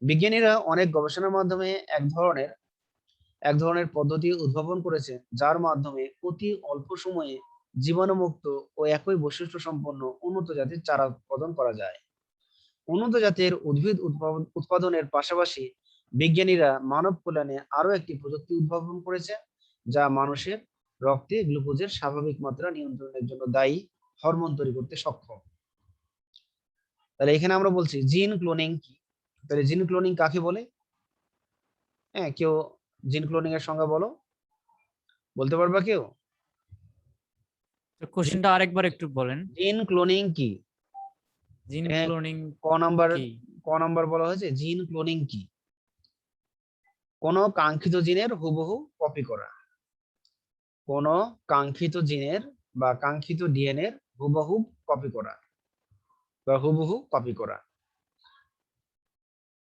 S1: বিজ্ঞানীরা অনেক গবেষণার মাধ্যমে এক ধরনের পদ্ধতি উদ্ভাবন করেছে যার মাধ্যমে অতি অল্প সময়ে জীবাণুমুক্ত ও একই বৈশিষ্ট্য সম্পন্ন উন্নত জাতের চারা উৎপাদন করা যায়। উন্নত জাতের উদ্ভিদ উৎপাদনের পাশাপাশি বিজ্ঞানীরা মানব কল্যাণে আরো একটি প্রযুক্তি উদ্ভাবন করেছে যা মানুষের রক্তে গ্লুকোজের স্বাভাবিক মাত্রা নিয়ন্ত্রণের জন্য দায়ী হরমোন তৈরি করতে সক্ষম। তাহলে এখানে আমরা বলছি জিন ক্লোনিং কি? তাহলে জিন ক্লোনিং কাকে বলে? কেউ জিন ক্লোনিং এর সংজ্ঞা বলতে পারবা কেউ?
S2: কোশ্চেনটা আরেকবার একটু বলেন।
S1: জিন ক্লোনিং কি?
S2: জিন ক্লোনিং
S1: ক নাম্বার
S2: কি?
S1: বলা হয়েছে জিন ক্লোনিং কি? কোন কাঙ্ক্ষিত জিনের হুবহু কপি করা, কোন কাঙ্ক্ষিত জিনের বা কাঙ্ক্ষিত ডিএনএ এর হুবহু কপি করা বা হুবহু কপি করা।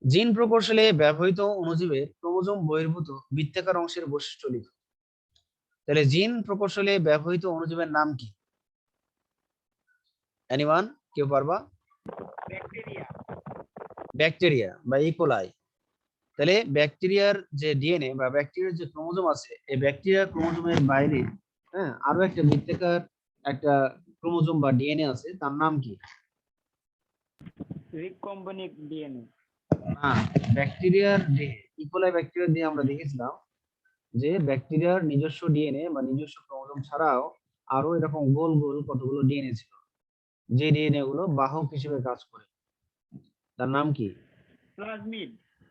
S1: জিন প্রকৌশলে ব্যবহৃত অণুজীবের ক্রোমোজোম বহির্ভূত বৃত্তাকার অংশের বৈশিষ্ট্য লিখো। তাহলে জিন প্রকৌশলে ব্যবহৃত অণুজীবের নাম কি? এনিওয়ান, কেউ পারবা? ব্যাকটেরিয়া বা ইকোলাই। তাহলে ব্যাকটেরিয়ার যে ডিএনএ বা ব্যাকটেরিয়ার যে ক্রোমোজোম আছে, এই ব্যাকটেরিয়ার ক্রোমোজোমের বাইরে আরো একটা বৃত্তাকার একটা ক্রোমোজোম বা ডিএনএ আছে, তার নাম কি?
S3: Recombinant DNA.
S1: ব্যাকটেরিয়ার যে ইকোলাই ব্যাকটেরিয়া দিয়ে আমরা দেখেছিলাম যে ব্যাকটেরিয়ার নিজস্ব ডিএনএ বা নিজস্ব ক্রোমোজোম ছাড়াও আরো এরকম গোল গোল কতগুলো ডিএনএ ছিল, যে ডিএনএ গুলো বাহক হিসেবে কাজ করে। তার নাম কি?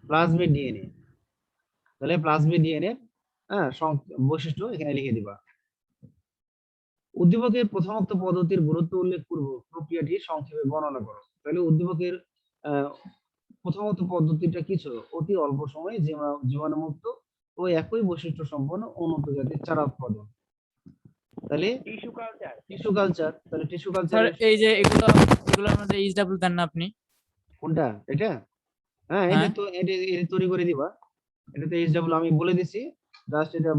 S1: Plasmid DNA. তাহলে প্লাজমিড ডিএনএ বৈশিষ্ট্য এখানে লিখে দিবা। উদ্দীপকের প্রথমোক্ত পদ্ধতির গুরুত্ব উল্লেখ করব, প্রক্রিয়াটি সংক্ষেপে বর্ণনা করো। তাহলে উদ্দীপকের প্রথমোক্ত পদ্ধতিটা কি ছিল? অতি অল্প সময়ে জীবাণুমুক্ত ও একই বৈশিষ্ট্য সম্পন্ন উন্নত জাতের চারা উৎপাদন। তাহলে টিস্যু কালচার। তাহলে টিস্যু কালচার
S2: এই যে এগুলোর মধ্যে এইচডব্লিউ দেন না আপনি?
S1: কোনটা? এটা এটা তো এটা তৈরি করে দিবা। এটা তো এইচডব্লিউ আমি বলে দিছি, জাস্ট এটা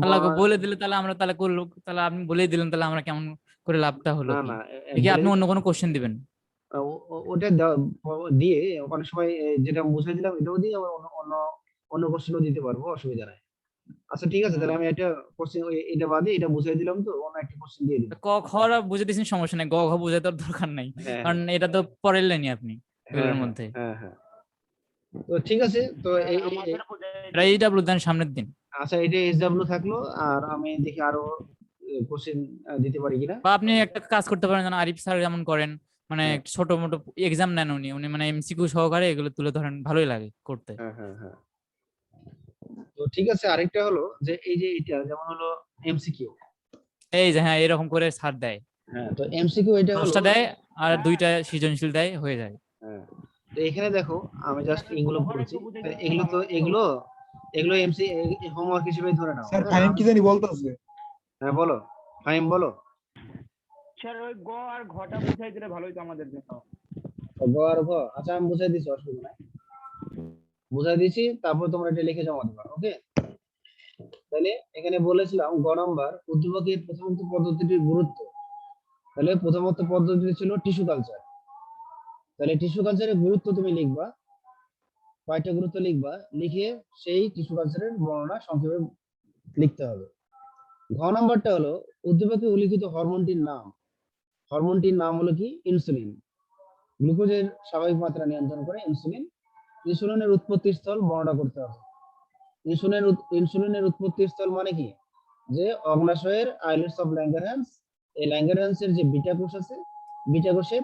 S2: বলে দিলে তাহলে আমরা করলো, তাহলে আপনি বলেই দিলেন, তাহলে আমরা কেমন করে লাভটা হলো
S1: না
S2: কি?
S1: না
S2: দেখি আপনি অন্য কোনো কোশ্চেন দিবেন।
S1: ওটা দিয়ে অনেক সময় যেটা বুঝিয়ে দিলাম এটাও দিয়ে আবার অন্য অন্য অন্য কোশ্চেনও দিতে পারবো, অসুবিধা নাই। আচ্ছা ঠিক আছে, তাহলে আমি একটা কোশ্চেন এটা বাদে এটা বুঝিয়ে দিলাম, তো অন্য একটা কোশ্চেন দিয়ে দিব।
S2: ক খ রা বুঝে দিয়েছেন, সমস্যা নেই, গ ঘ বুঝে তোর দরকার নাই,
S1: হ্যাঁ
S2: কারণ এটা তো পরের লাইনই আপনি
S1: হ্যাঁ
S2: এগুলোর
S1: হ্যাঁ
S2: মধ্যে।
S1: হ্যাঁ হ্যাঁ। তো ঠিক আছে, তো
S2: এটা এইডাব্লিউ দেন সামনের দিন,
S1: আচ্ছা এটা এসডব্লিউ থাকলো। আর আমি দেখি আরো কোশ্চেন দিতে পারি কিনা।
S2: বা আপনি একটা কাজ করতে পারেন, যেন আরিফ স্যার যেমন করেন, মানে
S1: হ্যাঁ
S2: ছোট মোটো এক্সাম নেন উনি, উনি মানে এমসিকিউ সহকারে এগুলো তুলে ধরেন, ভালোই লাগে করতে।
S1: হ্যাঁ হ্যাঁ হ্যাঁ। তো ঠিক আছে, আরেকটা হলো যে এই যে এটা যেমন হলো এমসিকিউ।
S2: এই যে হ্যাঁ, এরকম করে ছাড় দেয়,
S1: হ্যাঁ, তো এমসিকিউ এটা হলো।
S2: 10টা দেয় আর 2টা সৃজনশীল দেয়, হয়ে যায়।
S1: হ্যাঁ, তো এখানে দেখো আমি জাস্ট এগুলো বলছি, তো এগুলো তো এগুলো এগুলো এমসি হোমওয়ার্ক হিসেবে ধরে নাও।
S3: স্যার
S1: হ্যাঁ
S3: ফাহিম কি জানি বলতেছে।
S1: হ্যাঁ বলো, ফাহিম বলো।
S4: স্যার ওই গ আর ঘটা বুঝাই দিলে ভালোই তো আমাদের জন্য।
S1: গ আর ঘ, আচ্ছা আমি বুঝাই দিচ্ছি, অসুবিধা নাই, বুঝাই দিচ্ছি, তারপর তোমরা এটা লিখে জমা দিবা। ওকে, তাহলে এখানে বলেছিলাম গ নাম্বার উদ্দীপকের প্রথমত পদ্ধতিটির গুরুত্ব। তাহলে প্রথমত পদ্ধতি ছিল টিস্যু কালচার। তাহলে টিস্যু কালচারের গুরুত্ব তুমি লিখবা, কয়টা গুরুত্ব লিখবা, লিখে সেই টিস্যু কালচারের বর্ণনা সংক্ষেপে লিখতে হবে। ঘ নাম্বারটা হলো উদ্দীপকে উল্লিখিত হরমোনটির নাম। হরমোনটির নাম হলো কি? ইনসুলিন। গ্লুকোজের স্বাভাবিক মাত্রা নিয়ন্ত্রণ করে ইনসুলিন। ইনসুলিনের উৎপত্তি স্থল বর্ণনা করতে হবে। ইনসুলিনের উৎপত্তি স্থল মানে কি? যে অগ্নাশয়ের আইলেটস অফ ল্যাঙ্গারহ্যান্স, এই ল্যাঙ্গারহ্যান্সের যে বিটা কোষ আছে, বিটা কোষের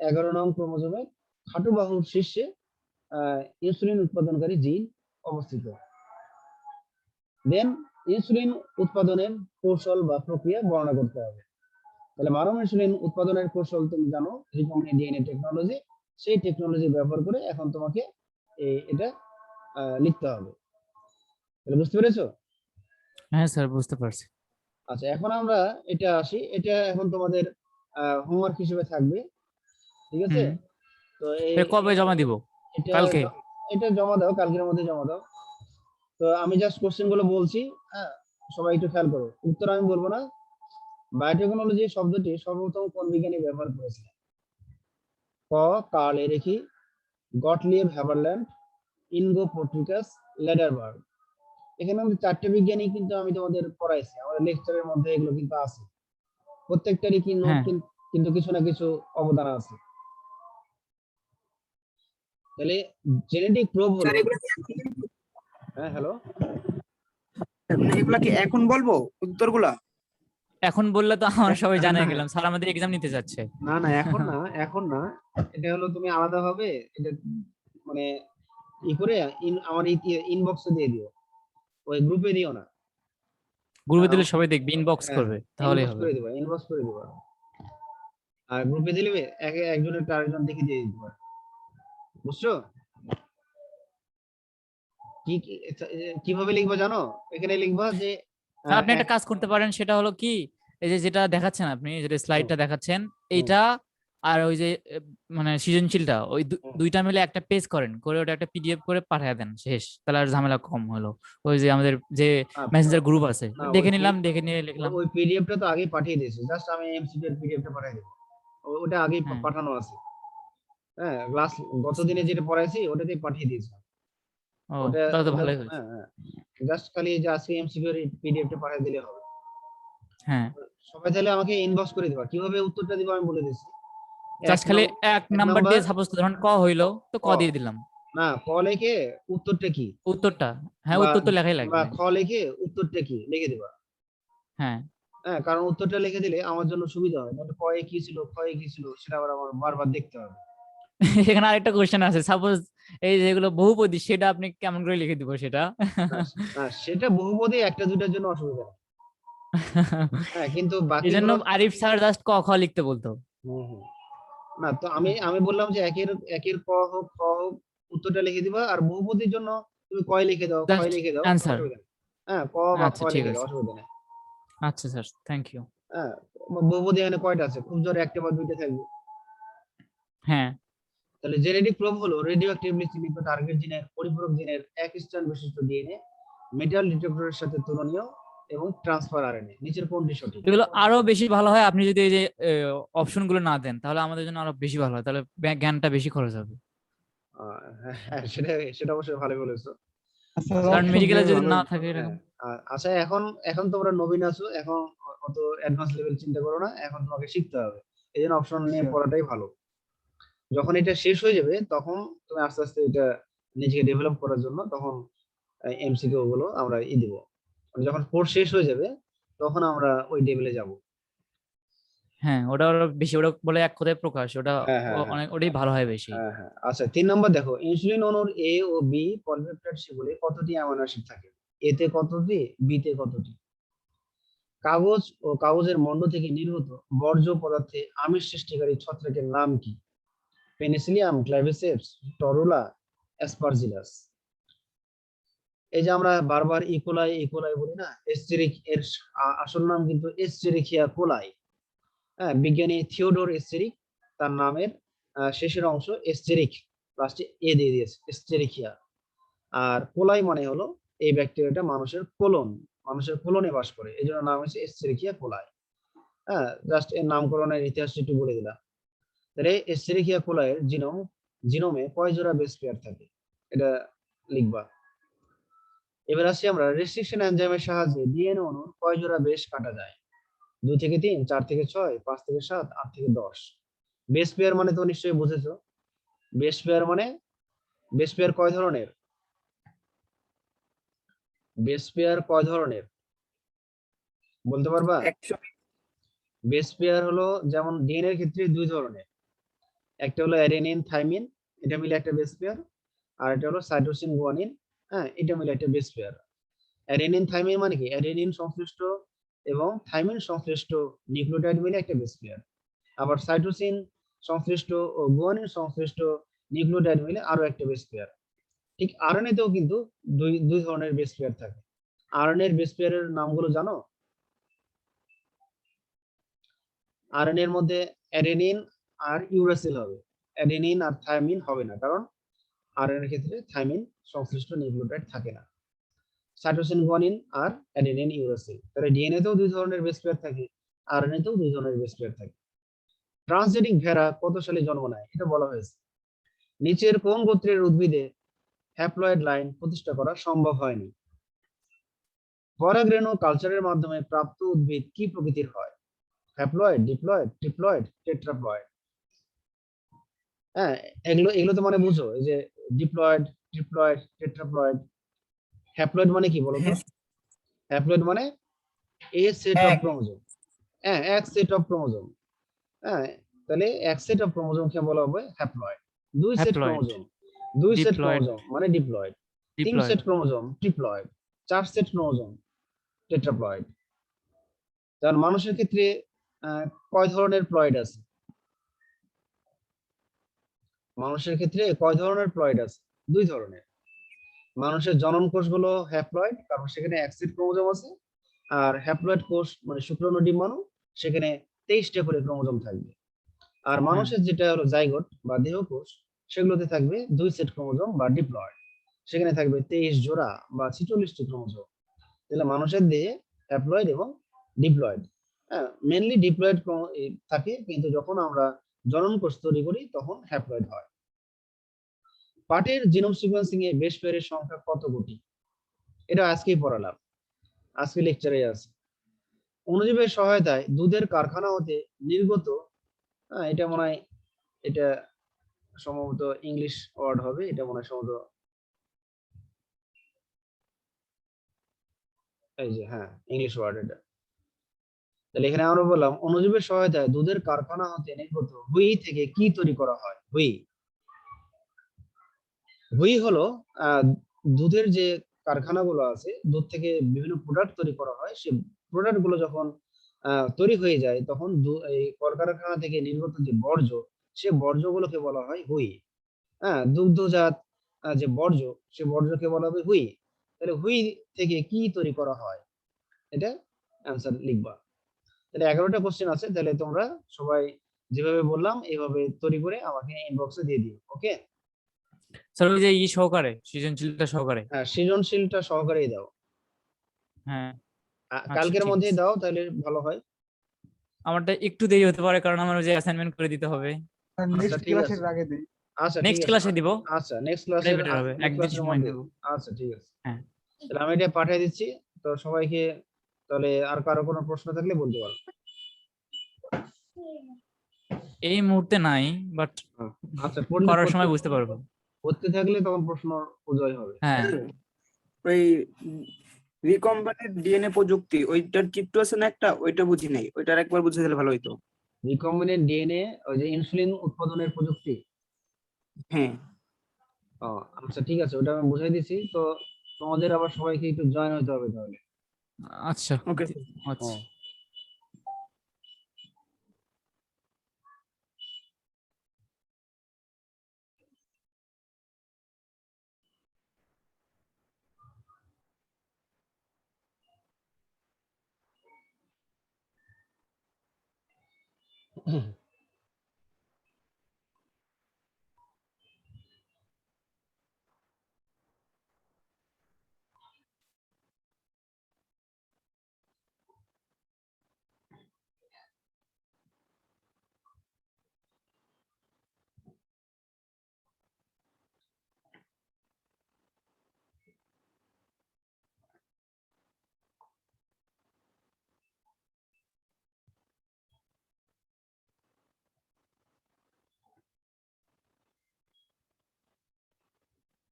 S1: 11 নং ক্রোমোজোমের খাটো বাহুর শীর্ষে ইনসুলিন উৎপাদনকারী জিন অবস্থিত। দেন ইনসুলিন উৎপাদনের কৌশল বা প্রক্রিয়া বর্ণনা করতে হবে। তাহলে মানব ইনসুলিন উৎপাদনের কৌশল তুমি জানো, রিকম্বিনেন্ট ডিএনএ টেকনোলজি। সেই টেকনোলজি ব্যবহার করে এখন তোমাকে এটা লিখতে হবে। তাহলে বুঝতে পেরেছো?
S2: হ্যাঁ স্যার, বুঝতে পারছি।
S1: আচ্ছা এখন আমরা এটা আসি, এটা এখন তোমাদের হোমওয়ার্ক হিসেবে থাকবে, ঠিক আছে?
S2: হুম,
S1: তো
S2: এটা কবে জমা দিব?
S1: এটা
S2: কালকে?
S1: এটা জমা দাও, কালকের মধ্যে জমা দাও। তো আমি জাস্ট কোশ্চেন গুলো বলছি, হ্যাঁ, সবাই একটু খেয়াল করো, উত্তর আমি বলবো না। বায়োটেকনোলজি শব্দটি সর্বপ্রথম কোন বিজ্ঞানী ব্যবহার করেছিলেন? ক কার্ল এরিখি, গটলিব হ্যাবারল্যান্ড, ইনগো পর্ট্রিকাস, লেডারবার্গ। এখানে আমি 4টে বিজ্ঞানী কিন্তু আমি তোমাদের পড়াইছি, আমাদের লেকচারের মধ্যে এগুলো কিন্তু আছে, প্রত্যেকটারই কি নোট
S2: হ্যাঁ,
S1: কিন্তু কিছু না কিছু অবদান আছে। তাহলে জেনেটিক প্রোব হলো।
S3: স্যার এগুলো
S1: হ্যাঁ হ্যালো,
S3: এগুলা কি এখন বলবো উত্তরগুলা?
S2: এখন বললে তো আমরা সবাই জানে গেলাম, স্যার আমাদের এক্সাম নিতে যাচ্ছে।
S1: না না এখন না, এখন না, এটা হলো তুমি আলাদা হবে এটা, মানে ই করে আমার ইনবক্সে দিয়ে দিও, ওই গ্রুপে দিও না।
S2: গ্রুপে দিলে সবাই দেখবে, ইনবক্স
S1: হ্যাঁ
S2: করবে, তাহলেই
S1: ইনবক্স
S2: হবে।
S1: করে দিবা, ইনবক্স করে দিবা। আর গ্রুপে দিলে একজনের আরেকজন দেখে দিয়ে দিতে পারে, বুঝছো? কি কিভাবে লিখবা জানো? এখানে লিখবা যে
S2: স্যার আপনি একটা
S1: এক
S2: কাজ করতে পারেন, সেটা হলো কি, এই যে যেটা দেখাচ্ছেন আপনি, যেটা
S1: হুম,
S2: স্লাইডটা দেখাচ্ছেন,
S1: হুম,
S2: এইটা আর ওই যে মানে সৃজনশীলটা, ওই
S1: হুম,
S2: দুইটা মিলে একটা পেজ করেন, করে ওটা একটা পিডিএফ করে পাঠিয়ে দেন, শেষ, তাহলে আর ঝামেলা কম হলো। ওই যে আমাদের যে
S1: আচ্ছা,
S2: মেসেঞ্জার গ্রুপ আছে,
S1: না
S2: দেখে নিলাম, দেখে নিয়ে লিখলাম।
S1: ওই পিডিএফটা তো আগেই পাঠিয়ে দিয়েছি, জাস্ট আমি এমসিকিউ এর পিডিএফটা পাঠিয়ে দেবো, ওটা আগেই
S2: হ্যাঁ,
S1: পাঠানো আছে। হ্যাঁ গত দিনে যেটা পড়াইছি ওটাতেই পাঠিয়ে দিয়েছি।
S2: ও
S1: ওটা
S2: তাহলে তো
S1: ওটা
S2: ভালোই হয়েছে।
S1: হ্যাঁ হ্যাঁ, জাস্ট খালি যে আজকে এমসিকিউ এর পিডিএফটা পাঠিয়ে দিলে হবে।
S2: হ্যাঁ,
S1: সবাই তাহলে আমাকে ইনবক্স করে দিবা, কিভাবে উত্তরটা দিব আমি বলে দিচ্ছি। এক
S2: জাস্ট খালি এক
S1: এক
S2: নাম্বার
S1: নাম্বার
S2: দিয়ে, সাপোজ ধরুন ক হইলো, তো ক
S1: ক,
S2: দিয়ে দিলাম।
S1: না ক লিখে উত্তরটা কি,
S2: উত্তরটা, হ্যাঁ
S1: বা
S2: উত্তর তো লেখাই
S1: বা
S2: লাগবে।
S1: খ লিখে উত্তরটা কি লিখে দিবা।
S2: হ্যাঁ।
S1: হ্যাঁ, কারণ উত্তরটা লিখে দিলে আমার জন্য সুবিধা হয়, নয়তো ক এ কি ছিল খ এ কি ছিল সেটা আবার আমার বারবার দেখতে হবে।
S2: এখানে আরেকটা কোশ্চেন আছে, সাপোজ এই যেগুলো বহুপদী, সেটা আপনি কেমন করে লিখে দিব সেটা?
S1: না না, সেটা বহুপদী একটা দুটার জন্য অসুবিধা নেই। হ্যাঁ কিন্তু
S2: এই জন্য
S1: বাকিগুলো
S2: আরিফ স্যার জাস্ট ক খ লিখতে বলতো।
S1: হুম হুম, না তো আমি আমি বললাম যে একের ক হোক খ হোক উত্তরটা লিখে দিবা, আর বহুপদীর জন্য তুমি কয় লিখে দাও, ক্ষয়
S2: জাস্ট
S1: লিখে দাও,
S2: অ্যান্সার।
S1: অসুবিধা নেই। হ্যাঁ ক বা খ
S2: আচ্ছা ঠিক
S1: লিখে দাও,
S2: আছে।
S1: অসুবিধা নেই।
S2: আচ্ছা স্যার, থ্যাংক ইউ।
S1: হ্যাঁ, বহুপদী এখানে কয়টা আছে? খুব জোরে একটা বা দুইটা থাকবে।
S2: হ্যাঁ।
S1: তাহলে জেনেটিক প্রোব হলো রেডিও অ্যাক্টিভলি চিহ্নিত টার্গেট জিনের পরিপূরক জিনের এক স্ট্র্যান্ড বিশিষ্ট ডিএনএ মেটাল ডিটেক্টরের সাথে তুলনীয় এবং ট্রান্সফার আরএনএ, নিচের কোনটি সঠিক?
S2: এগুলো আরো বেশি ভালো হয় আপনি যদি এই যে অপশন গুলো না দেন, তাহলে আমাদের জন্য আরো বেশি ভালো হয়, তাহলে জ্ঞানটা বেশি খরচ হবে।
S1: হ্যাঁ, সেটা অবশ্যই ভালো বলেছো।
S3: আচ্ছা
S2: কারণ
S3: option
S2: মেডিকেলে
S3: দিয়ে
S2: যদি
S3: ভালো।
S2: না থাকে
S1: হ্যাঁ,
S2: এরকম।
S1: আচ্ছা, এখন তোমরা নবীন আছো, এখন অত অ্যাডভান্স লেভেল চিন্তা করো না, এখন তোমাকে শিখতে হবে। এই জন্য অপশন নিয়ে
S3: Sure.
S1: পড়াটাই ভালো। যখন এটা শেষ হয়ে যাবে তখন তুমি আস্তে আস্তে এটা নিজেকে ডেভেলপ করার জন্য তখন এমসিকিউ গুলো আমরা দিব। মানে যখন কোর্স শেষ হয়ে যাবে তখন আমরা ওই লেভেলে যাব।
S2: হ্যাঁ, ওটা আরো বেশি, ওটা বলে এক কথায় প্রকাশ, ওটা
S1: হ্যাঁ, হ্যাঁ, হ্যাঁ,
S2: অনেক, ওটাই ভালো হয় বেশি।
S1: হ্যাঁ, হ্যাঁ। আচ্ছা, 3 নম্বর দেখো, ইনসুলিন অণুর এ ও বি পলিপেপটাইড শিবুলে কতটি অ্যামাইনো অ্যাসিড থাকে? এ তে কতটি, বি তে কতটি? কাগজ ও কাগজের মণ্ড থেকে নির্গত বর্জ্য পদার্থে আমিষ সৃষ্টিকারী ছত্রাকের নাম কি? Penicillium, claviceps, torula, aspergillus. এই যে আমরা বারবার ইকোলাই ইকোলাই বলি না, এস্টেরিক এর আসল নাম কিন্তু এস্টেরিখিয়া কোলাই। হ্যাঁ, বিজ্ঞানী থিওডোর এস্টেরিক তার নামের শেষের অংশ এস্টেরিক লাস্টে এ দিয়ে দিয়েছে, এস্টেরিখিয়া। আর কোলাই মানে হলো এই ব্যাকটেরিয়াটা মানুষের কোলনে বাস করে, এই জন্য নাম হচ্ছে এস্টেরিখিয়া কোলাই। হ্যাঁ, জাস্ট এর নামকরণের ইতিহাসটা একটু বলে দিলাম। তাহলে এস্টেরিখিয়া কোলাইয়ের জিনোমে কয় জোড়া বেস পেয়ার থাকে? এটা লিখবা। এবার আসি আমরা, রেস্ট্রিকশন এনজাইমের সাহায্যে ডিএনএ অণুর কয় জোড়া বেস কাটা যায়? 2 থেকে 3, 4 থেকে 6, 5 থেকে 7, 8 থেকে 10। বেস পেয়ার মানে তো নিশ্চয়ই বুঝেছো। বেস পেয়ার মানে, বেস পেয়ার কয় ধরনের? বেস পেয়ার কয় ধরনের বলতে পারবা?
S3: Actually,
S1: বেস পেয়ার হলো, যেমন ডিএনএ এর ক্ষেত্রে 2 ধরনের। একটা হলো অ্যাডেনিন থাইমিন, এটা মিলে একটা বেস পেয়ার। আর এটা হলো সাইটোসিন গুয়ানিন, হ্যাঁ, এটা মিলে একটা বেস পেয়ার। অ্যাডেনিন থাইমিন মানে কি? অ্যাডেনিন সংশ্লিষ্ট এবং থাইমিন সংশ্লিষ্ট নিউক্লিওটাইড মিলে একটা বেস পেয়ার। আবার সাইটোসিন সংশ্লিষ্ট ও গুয়ানিন সংশ্লিষ্ট নিউক্লিওটাইড মিলে আরো একটা বেস পেয়ার। ঠিক আরএনএ তেও কিন্তু দুই দুই ধরনের বেস পেয়ার থাকে। আরএনএ এর বেস পেয়ারের নামগুলো জানো? আরএনএ এর মধ্যে অ্যাডেনিন আর ইউরাসিল হবে, অ্যাডেনিন আর থাইমিন হবে না, কারণ আরএনএ এর ক্ষেত্রে থাইমিন সংশ্লিষ্ট নিউক্লিওটাইড থাকে না। সাইটোসিন গুয়ানিন আর অ্যাডেনিন ইউরাসিল। তাহলে ডিএনএ তেও 2 ধরনের বেস পেয়ার থাকে, আরএনএ তেও 2 ধরনের বেস পেয়ার থাকে। ট্রান্সজেনিক ভেড়া কত সালে জন্ম নেয়? এটা বলা হয়েছে। নিচের কোন গোত্রের উদ্ভিদে হ্যাপ্লয়েড লাইন প্রতিষ্ঠা করা সম্ভব হয়নি? পরাগরেণু কালচারের মাধ্যমে প্রাপ্ত উদ্ভিদ কি প্রকৃতির হয়? Haploid, diploid, triploid, tetraploid. হ্যাঁ, এগুলো এগুলো তো মানে বুঝো, এই যে ডিপ্লয়েড, ট্রিপ্লয়েড, টেট্রাপ্লয়েড। হ্যাপ্লয়েড মানে কি বলতো?
S3: হ্যাঁ,
S1: হ্যাপ্লয়েড মানে এ সেট অফ
S3: এক
S1: ক্রোমোজোম। হ্যাঁ, এক সেট অফ ক্রোমোজোম। হ্যাঁ, তাহলে এক সেট অফ ক্রোমোজোমকে বলা হবে haploid. 2 set
S2: haploid,
S1: chromosome, 2 set
S2: diploid,
S1: chromosome মানে diploid. 3
S2: diploid.
S1: Set chromosome triploid. 4 set chromosome tetraploid. কারণ মানুষের ক্ষেত্রে কয় ধরনের প্লয়েড আছে? মানুষের ক্ষেত্রে কয় ধরনের প্লয়েড আছে? 2 ধরনের। মানুষের জনন কোষগুলো হ্যাপ্লয়েড, কারণ সেখানে এক সেট ক্রোমোজোম আছে। আর হ্যাপ্লয়েড কোষ মানে শুক্রাণু ডিম্বাণু, সেখানে 23টা করে ক্রোমোজোম থাকবে। আর
S2: হ্যাঁ,
S1: মানুষের যেটা হলো জাইগোট বা দেহকোষ, সেগুলোতে থাকবে 2 সেট ক্রোমোজোম বা ডিপ্লয়েড, সেখানে থাকবে 23 জোড়া বা 46টি ক্রোমোজোম। তাহলে মানুষের দেহে হ্যাপ্লয়েড এবং ডিপ্লয়েড, হ্যাঁ, মেনলি ডিপ্লয়েড থাকে, কিন্তু যখন আমরা জনন কোষ তৈরি করি তখন হ্যাপ্লয়েড হয়। পাটের জিনোম সিকোয়েন্সিং এ বেস পেয়ারের সংখ্যা কত কোটি? এটা আজকেই পড়ালাম, আজকে লেকচারে আছে। অণুজীবের সহায়তায় দুধের কারখানা হতে নির্গত, এটা মনে হয়, এটা সম্ভবত ইংলিশ ওয়ার্ড হবে, এটা মনে হয় সম্ভবত, এই যে, হ্যাঁ, ইংলিশ ওয়ার্ড এটা। তাহলে এখানে আমরা বললাম অণুজীবের সহায়তায় দুধের কারখানা হতে নির্গত হুই থেকে কি তৈরি করা হয়? হুই, হুই হলো দুধের যে কারখানাগুলো আছে, দুধ থেকে বিভিন্ন প্রোডাক্ট তৈরি করা হয়, সেই প্রোডাক্ট গুলো যখন তৈরি হয়ে যায় তখন এই কলকারখানা থেকে নির্গত যে বর্জ্য, সে বর্জ্যগুলোকে বলা হয় হুই। হ্যাঁ, দুগ্ধজাত যে বর্জ্য, সে বর্জ্যকে বলা হবে হুই। তাহলে হুই থেকে কি তৈরি করা হয়? এটা অ্যান্সার লিখবা। তাহলে 11টা কোশ্চেন আছে, তাহলে তোমরা সবাই যেভাবে বললাম এইভাবে তৈরি করে আমাকে ইনবক্সে দিয়ে দিও, ওকে?
S2: স্যার ওই যে সহকারে, সৃজনশীলতা সহকারে।
S1: হ্যাঁ, সৃজনশীলটা সহকারেই দাও।
S2: হ্যাঁ,
S1: কালকের
S2: ঠিক
S1: মধ্যে
S2: আছে।
S1: দাও তাহলে ভালো হয়।
S2: আমারটা একটু দেরি হতে পারে কারণ আমার ওই যে অ্যাসাইনমেন্ট করে দিতে হবে।
S3: নেক্সট
S1: ঠিক
S3: ক্লাসের
S1: আছে।
S3: আগে দিই।
S1: আচ্ছা ঠিক
S2: নেক্সট
S1: আছে।
S2: ক্লাসে দিব,
S1: আচ্ছা নেক্সট
S2: ওটাই
S1: ক্লাসের
S2: বেটার হবে,
S1: নেক্সট
S2: একদিন
S1: ক্লাসের
S2: সময়
S1: মধ্যে।
S2: নেব।
S1: আচ্ছা ঠিক আছে।
S2: হ্যাঁ,
S1: তাহলে আমি এটা পাঠিয়ে দিচ্ছি। তো সবাইকে তাহলে আর কারো কোনো প্রশ্ন থাকলে বলতে পারো।
S2: এই মুহূর্তে নাই, বাট
S1: আচ্ছা পড়লে
S2: করার
S1: পড়তে
S2: সময় বুঝতে পারবো।
S1: পড়তে থাকলে তখন প্রশ্ন উদয় হবে।
S2: হ্যাঁ,
S3: ওই রিকম্বিনেন্ট ডিএনএ প্রযুক্তি ওইটার চিত্র আছে না একটা, ওইটা বুঝি নাই, ওইটার একবার বুঝে দিলে ভালো হইতো।
S1: রিকম্বিনেন্ট ডিএনএ ওই যে ইনসুলিন উৎপাদনের প্রযুক্তি।
S3: হ্যাঁ
S1: ও আচ্ছা ঠিক আছে, ওটা আমি বুঝাই দিছি। তো তোমাদের আবার সবাইকে একটু জয়েন হতে হবে তাহলে।
S2: আচ্ছা
S3: ওকে।
S1: ও
S2: আচ্ছা।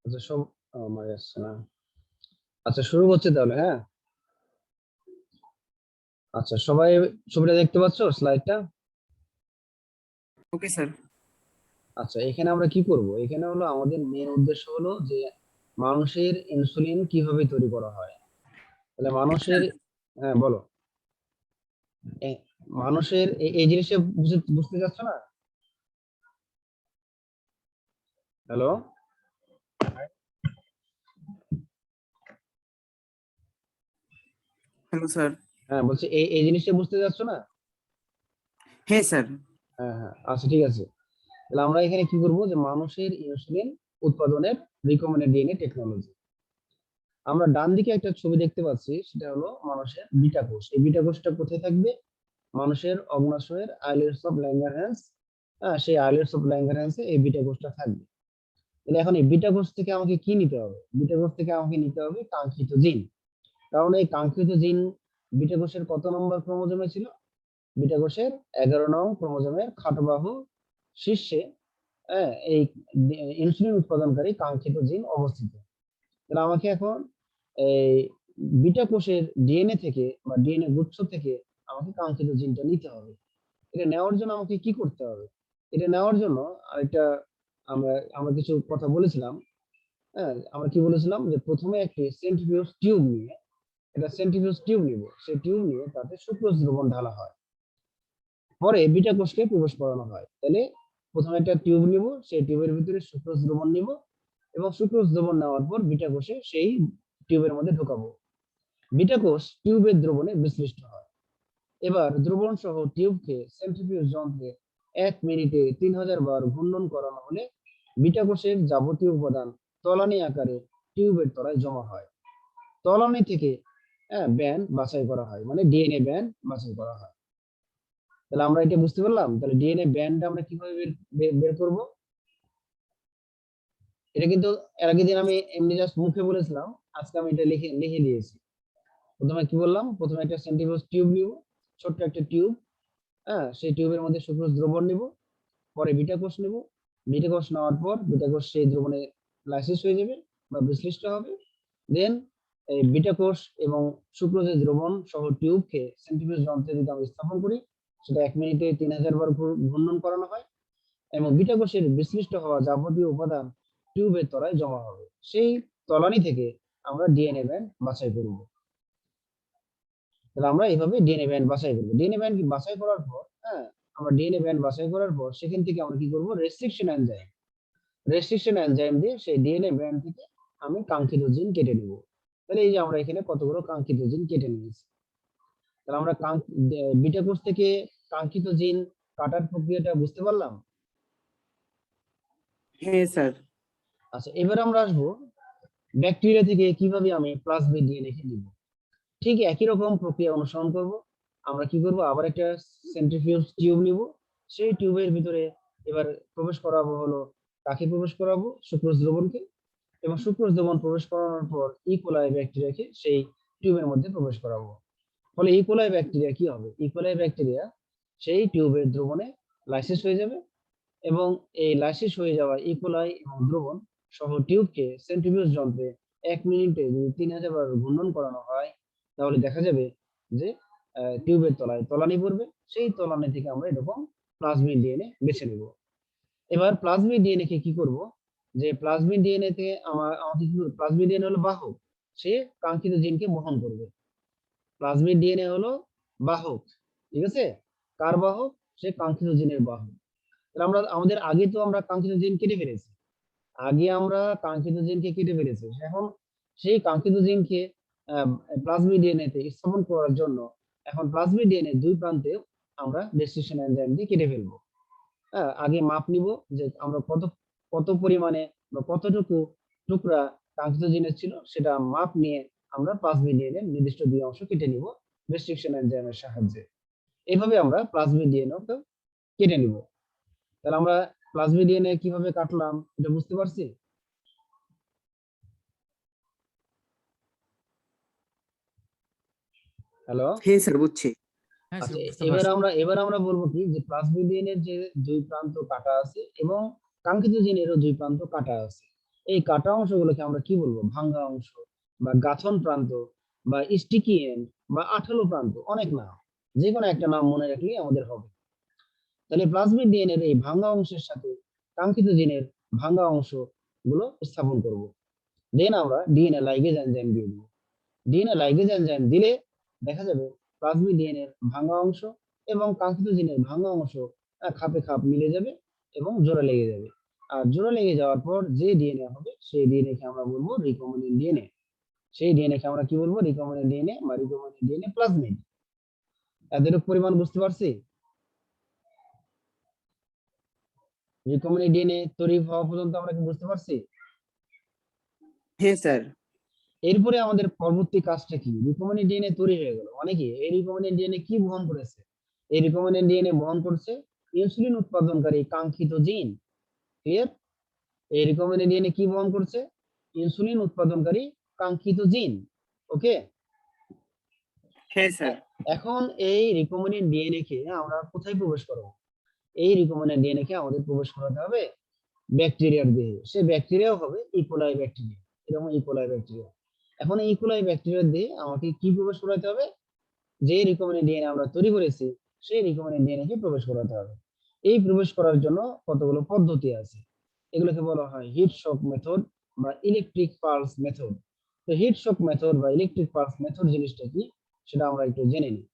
S1: আচ্ছা সব আমার আসছে না। আচ্ছা শুরু করছে তাহলে, হ্যাঁ। আচ্ছা সবাই ছবিটা দেখতে পাচ্ছো, স্লাইডটা?
S3: Okay sir.
S1: আচ্ছা এখানে আমরা কি করব, এখানে হলো আমাদের মেন উদ্দেশ্য হলো যে মানুষের ইনসুলিন কিভাবে তৈরি করা হয়। তাহলে মানুষের, হ্যাঁ বলো। এ- মানুষের এই জিনিসটা বুঝতে চাচ্ছ না? হ্যালো।
S3: Hello sir.
S1: হ্যাঁ বলছি এই জিনিসটা বুঝতে চাচ্ছ না?
S3: হ্যাঁ স্যার।
S1: হ্যাঁ হ্যাঁ আচ্ছা ঠিক আছে। তাহলে আমরা এখানে কি করব, যে মানুষের ইনসুলিন উৎপাদনের রিকম্বিনেন্ট ডিএনএ টেকনোলজি। আমরা ডান দিকে একটা ছবি দেখতে পাচ্ছি, সেটা হলো মানুষের বিটা কোষ। এই বিটা কোষটা কোথায় থাকবে? মানুষের অগ্নাশয়ের আইলেটস অফ ল্যাঙ্গারহ্যান্স। সেই আইলেটস অফ ল্যাঙ্গারহ্যান্সে এই বিটা কোষটা থাকবে। তাহলে এখন এই বিটা কোষ থেকে আমাকে কি নিতে হবে? বিটা কোষ থেকে আমাকে নিতে হবে কাঙ্ক্ষিত জিন। কারণ এই কাঙ্ক্ষিত জিন বিটা কোষের কত নম্বর ক্রোমোজোমে ছিল? বিটা কোষের 11 নং ক্রোমোজোমের খাটো বাহু শীর্ষে, এই ইনসুলিন উৎপাদনকারী কাঙ্ক্ষিত জিন অবস্থিত। তাহলে আমাকে এখন এই বিটা কোষের ডিএনএ থেকে বা ডিএনএ গুচ্ছ থেকে আমাকে কাঙ্ক্ষিত জিনটা নিতে হবে। এটা নেওয়ার জন্য আমাকে কি করতে হবে? এটা নেওয়ার জন্য আরেকটা আমরা আমরা কিছু কথা বলেছিলাম। হ্যাঁ আমরা কি বলেছিলাম, যে প্রথমে একটি সেন্ট্রিফিউজ টিউব নিয়ে, এটা সেন্ট্রিফিউজ টিউব নিব, সেই টিউব নিয়ে তাতে সুক্রোজ দ্রবণ ঢালা হয়, পরে বিটা কোষকে প্রবেশ করানো হয়। তাহলে প্রথমে একটা টিউব নিব, সেই টিউবের ভিতরে সুক্রোজ দ্রবণ নিব, এবং সুক্রোজ দ্রবণ নেওয়ার পর বিটা কোষে সেই টিউবের মধ্যে ঢোকাবো। বিটা কোষ টিউবের দ্রবণে বিশ্লিষ্ট হয়। এবার দ্রবণ সহ টিউবকে সেন্ট্রিফিউজ যন্ত্রে 1 মিনিটে 3000 বার ঘূর্ণন করানো হলে বিটা কোষের যাবতীয় উপাদান তলানি আকারে টিউবের তলায় জমা হয়। তলানি থেকে ব্যান্ড বাছাই করা হয়, মানে ডিএনএ ব্যান্ড বাছাই করা হয়। তাহলে আমরা এটা বুঝতে পারলাম। তাহলে ডিএনএ ব্যান্ড আমরা কিভাবে বের করব? এটা কিন্তু এর আগের দিন আমি এমনি জাস্ট মুখে বলেছিলাম, আজকে আমি এটা লিখে লিখে দিয়েছি। প্রথমে কি বললাম, প্রথমে একটা সেন্ট্রিফিউজ টিউব নিব, ছোট্ট একটা টিউব। সেই টিউবের মধ্যে সুক্রোজ দ্রবণ নিব, পরে বিটা কোষ নেব। বিটা কোষ নেওয়ার পর বিটা কোষ সেই দ্রবণে লাইসিস হয়ে যাবে বা বিশ্লিষ্ট হবে। দেন এই বিটা কোষ এবং সুক্রোজের দ্রবণ সহ টিউবকে সেন্ট্রিফিউজ যন্ত্রে যদি আমি স্থাপন করি, সেটা 1 মিনিটে 3000 বার ঘূর্ণন করানো হয়, এবং বিটা কোষের বিশ্লিষ্ট হওয়া যাবতীয় উপাদান টিউবের তলায় জমা হবে। সেই তলানি থেকে আমরা ডিএনএ ব্যান্ড বাছাই করব। তাহলে আমরা এইভাবে ডিএনএ ব্যান্ড বাছাই করবো। ডিএনএ ব্যান্ড বাছাই করার পর, আমরা ডিএনএ ব্যান্ড বাছাই করার পর সেখান থেকে আমরা কি করব, রেস্ট্রিকশন এনজাইম দিয়ে সেই ডিএনএ ব্যান্ড থেকে আমি কাঙ্ক্ষিত জিন কেটে নেব। তাহলে এই যে আমরা এখানে কতগুলো কাঙ্ক্ষিত জিন কেটে নিয়েছি। তাহলে আমরা বিটা কোষ থেকে কাঙ্ক্ষিত জিন কাটার প্রক্রিয়াটা বুঝতে পারলাম।
S3: হ্যাঁ স্যার।
S1: আচ্ছা এবার আমরা আসবো ব্যাকটেরিয়া থেকে কিভাবে আমি প্লাজমিড ডিএনএ কে নিব। ঠিক একই রকম প্রক্রিয়া অনুসরণ করব। আমরা কি করব, আবার একটা সেন্ট্রিফিউজ টিউব নিব, সেই টিউবের ভিতরে এবার প্রবেশ করাবো হলো, কাকে প্রবেশ করাবো, সুক্রোজ দ্রবণকে। এবং সুক্রোজ দ্রবণ প্রবেশ করানোর পর ইকোলাই ব্যাকটেরিয়াকে সেই টিউবের মধ্যে প্রবেশ করাবো। ফলে ইকোলাই ব্যাকটেরিয়া কি হবে, ইকোলাই ব্যাকটেরিয়া সেই টিউবের দ্রবণে লাইসিস হয়ে যাবে, এবং এই লাইসিস হয়ে যাওয়া ইকোলাই এবং দ্রবণ সহ টিউবকে সেন্ট্রিফিউজ যন্ত্রে 1 মিনিটে যদি 3000 বার ঘূর্ণন করানো হয়, তাহলে দেখা যাবে যে টিউবের তলায় তলানি পড়বে। সেই তলানি থেকে আমরা এরকম প্লাজমিড ডিএনএ বেছে নেব। এবার প্লাজমিড ডিএনএ কে কি করব, যে প্লাজমিড ডিএনএ তে আমাদের কি প্লাজমিড ডিএনএ হলো বাহক, সে কাঙ্ক্ষিত জিনকে বহন করবে। প্লাজমিড ডিএনএ হলো বাহক, ঠিক আছে, কার বাহক, সে কাঙ্ক্ষিত জিনের বাহক। তাহলে আমাদের আগে তো আমরা কাঙ্ক্ষিত জিন কেটে ফেলেছি, আগে আমরা কাঙ্ক্ষিত জিনকে কেটে ফেলেছি, এখন সেই কাঙ্ক্ষিত জিনকে প্লাজমিড ডিএনএ তে স্থাপন করার জন্য এখন প্লাজমিড ডিএনএ দুই প্রান্তে আমরা রেস্ট্রিকশন এনজাইম দিয়ে কেটে ফেলবো। হ্যাঁ, আগে মাপ নিব যে আমরা কত কত পরিমাণে বা কতটুকু টুকরা কাঙ্ক্ষিত জিনের ছিল, সেটা মাপ নিয়ে আমরা প্লাজমিড ডিএনএ নির্দিষ্ট দুই অংশ কেটে নিব রেস্ট্রিকশন এনজাইমের সাহায্যে। এইভাবে আমরা প্লাজমিড ডিএনএ কেটে নিব। তাহলে আমরা প্লাজমিড ডিএনএ কিভাবে কাটলাম এটা বুঝতে পারছি? হ্যালো,
S3: হ্যাঁ স্যার, বুঝছি।
S2: হ্যাঁ স্যার,
S1: আচ্ছা,
S2: বুঝতে
S1: এবার
S2: পারছি।
S1: আমরা বলবো কি যে প্লাজমিড ডিএনএ যে দুই প্রান্ত কাটা আছে এবং কাঙ্ক্ষিত জিনেরও দুই প্রান্ত কাটা আছে, এই কাটা অংশগুলোকে আমরা কি বলবো, ভাঙ্গা অংশ বা গাঁথন প্রান্ত বা স্টিকি এন্ড বা আঠালো প্রান্ত, অনেক নাম, যে কোনো একটা নাম মনে রাখলেই আমাদের হবে। তাহলে প্লাজমিড ডিএনএ এর এই ভাঙ্গা অংশের সাথে কাঙ্ক্ষিত জিনের ভাঙ্গা অংশ গুলো স্থাপন করব। দেন আমরা ডিএনএ লাইগেজ এনজাইম দিয়ে দিব। ডিএনএ লাইগেজ এনজাইম দিলে দেখা যাবে প্লাজমিড ডিএনএ এর ভাঙা অংশ এবং কাঙ্ক্ষিত জিনের ভাঙা অংশ খাপে খাপ মিলে যাবে এবং জোড়া লেগে যাবে। আর জোড়া লেগে যাওয়ার পর যে ডিএনএ হবে সেই ডিএনএ কে আমরা বলবো রিকম্বিনেন্ট ডিএনএ। সেই ডিএনএ কে আমরা কি বলবো, রিকম্বিনেন্ট ডিএনএ বা রিকম্বিনেন্ট ডিএনএ প্লাজমিড। এতটুকু পরিমাণ বুঝতে পারছি? রিকম্বিনেন্ট ডিএনএ তৈরি হওয়া পর্যন্ত আমরা কি বুঝতে পারছি?
S3: হ্যাঁ স্যার।
S1: এরপরে আমাদের পরবর্তী কাজটা কি, রিকম্বিনেন্ট ডিএনএ তৈরি হয়ে গেল মানে কি, এই রিকম্বিনেন্ট ডিএনএ কি বহন করেছে, এই রিকম্বিনেন্ট ডিএনএ বহন করছে ইনসুলিন উৎপাদনকারী কাঙ্ক্ষিত জিন। ক্লিয়ার? এই রিকম্বিনেন্ট ডিএনএ কি বহন করছে, ইনসুলিন উৎপাদনকারী কাঙ্ক্ষিত জিন। ওকে,
S3: হ্যাঁ স্যার।
S1: এখন এই রিকম্বিনেন্ট ডিএনএ কে আমরা কোথায় প্রবেশ করাবো, এই রিকম্বিনেন্ট ডিএনএ কে আমাদের প্রবেশ করাতে হবে ব্যাকটেরিয়ার দেহে। সে ব্যাকটেরিয়াও হবে ইকোলাই ব্যাকটেরিয়া, এরকম ইকোলাই ব্যাকটেরিয়া। এখন এই ইকোলাই ব্যাকটেরিয়ার দেহে আমাকে কি প্রবেশ করাতে হবে, যে রিকম্বিনেন্ট ডিএনএ আমরা তৈরি করেছি সেই রিকম্বিনেন্ট ডিএনএ কে প্রবেশ করাতে হবে। এই প্রবেশ করার জন্য কতগুলো পদ্ধতি আছে, এগুলোকে বলা হয় হিট শক মেথড বা ইলেকট্রিক পালস মেথড। তো হিট শক মেথড বা ইলেকট্রিক পালস মেথড জিনিসটা কি সেটা আমরা একটু জেনে নিই।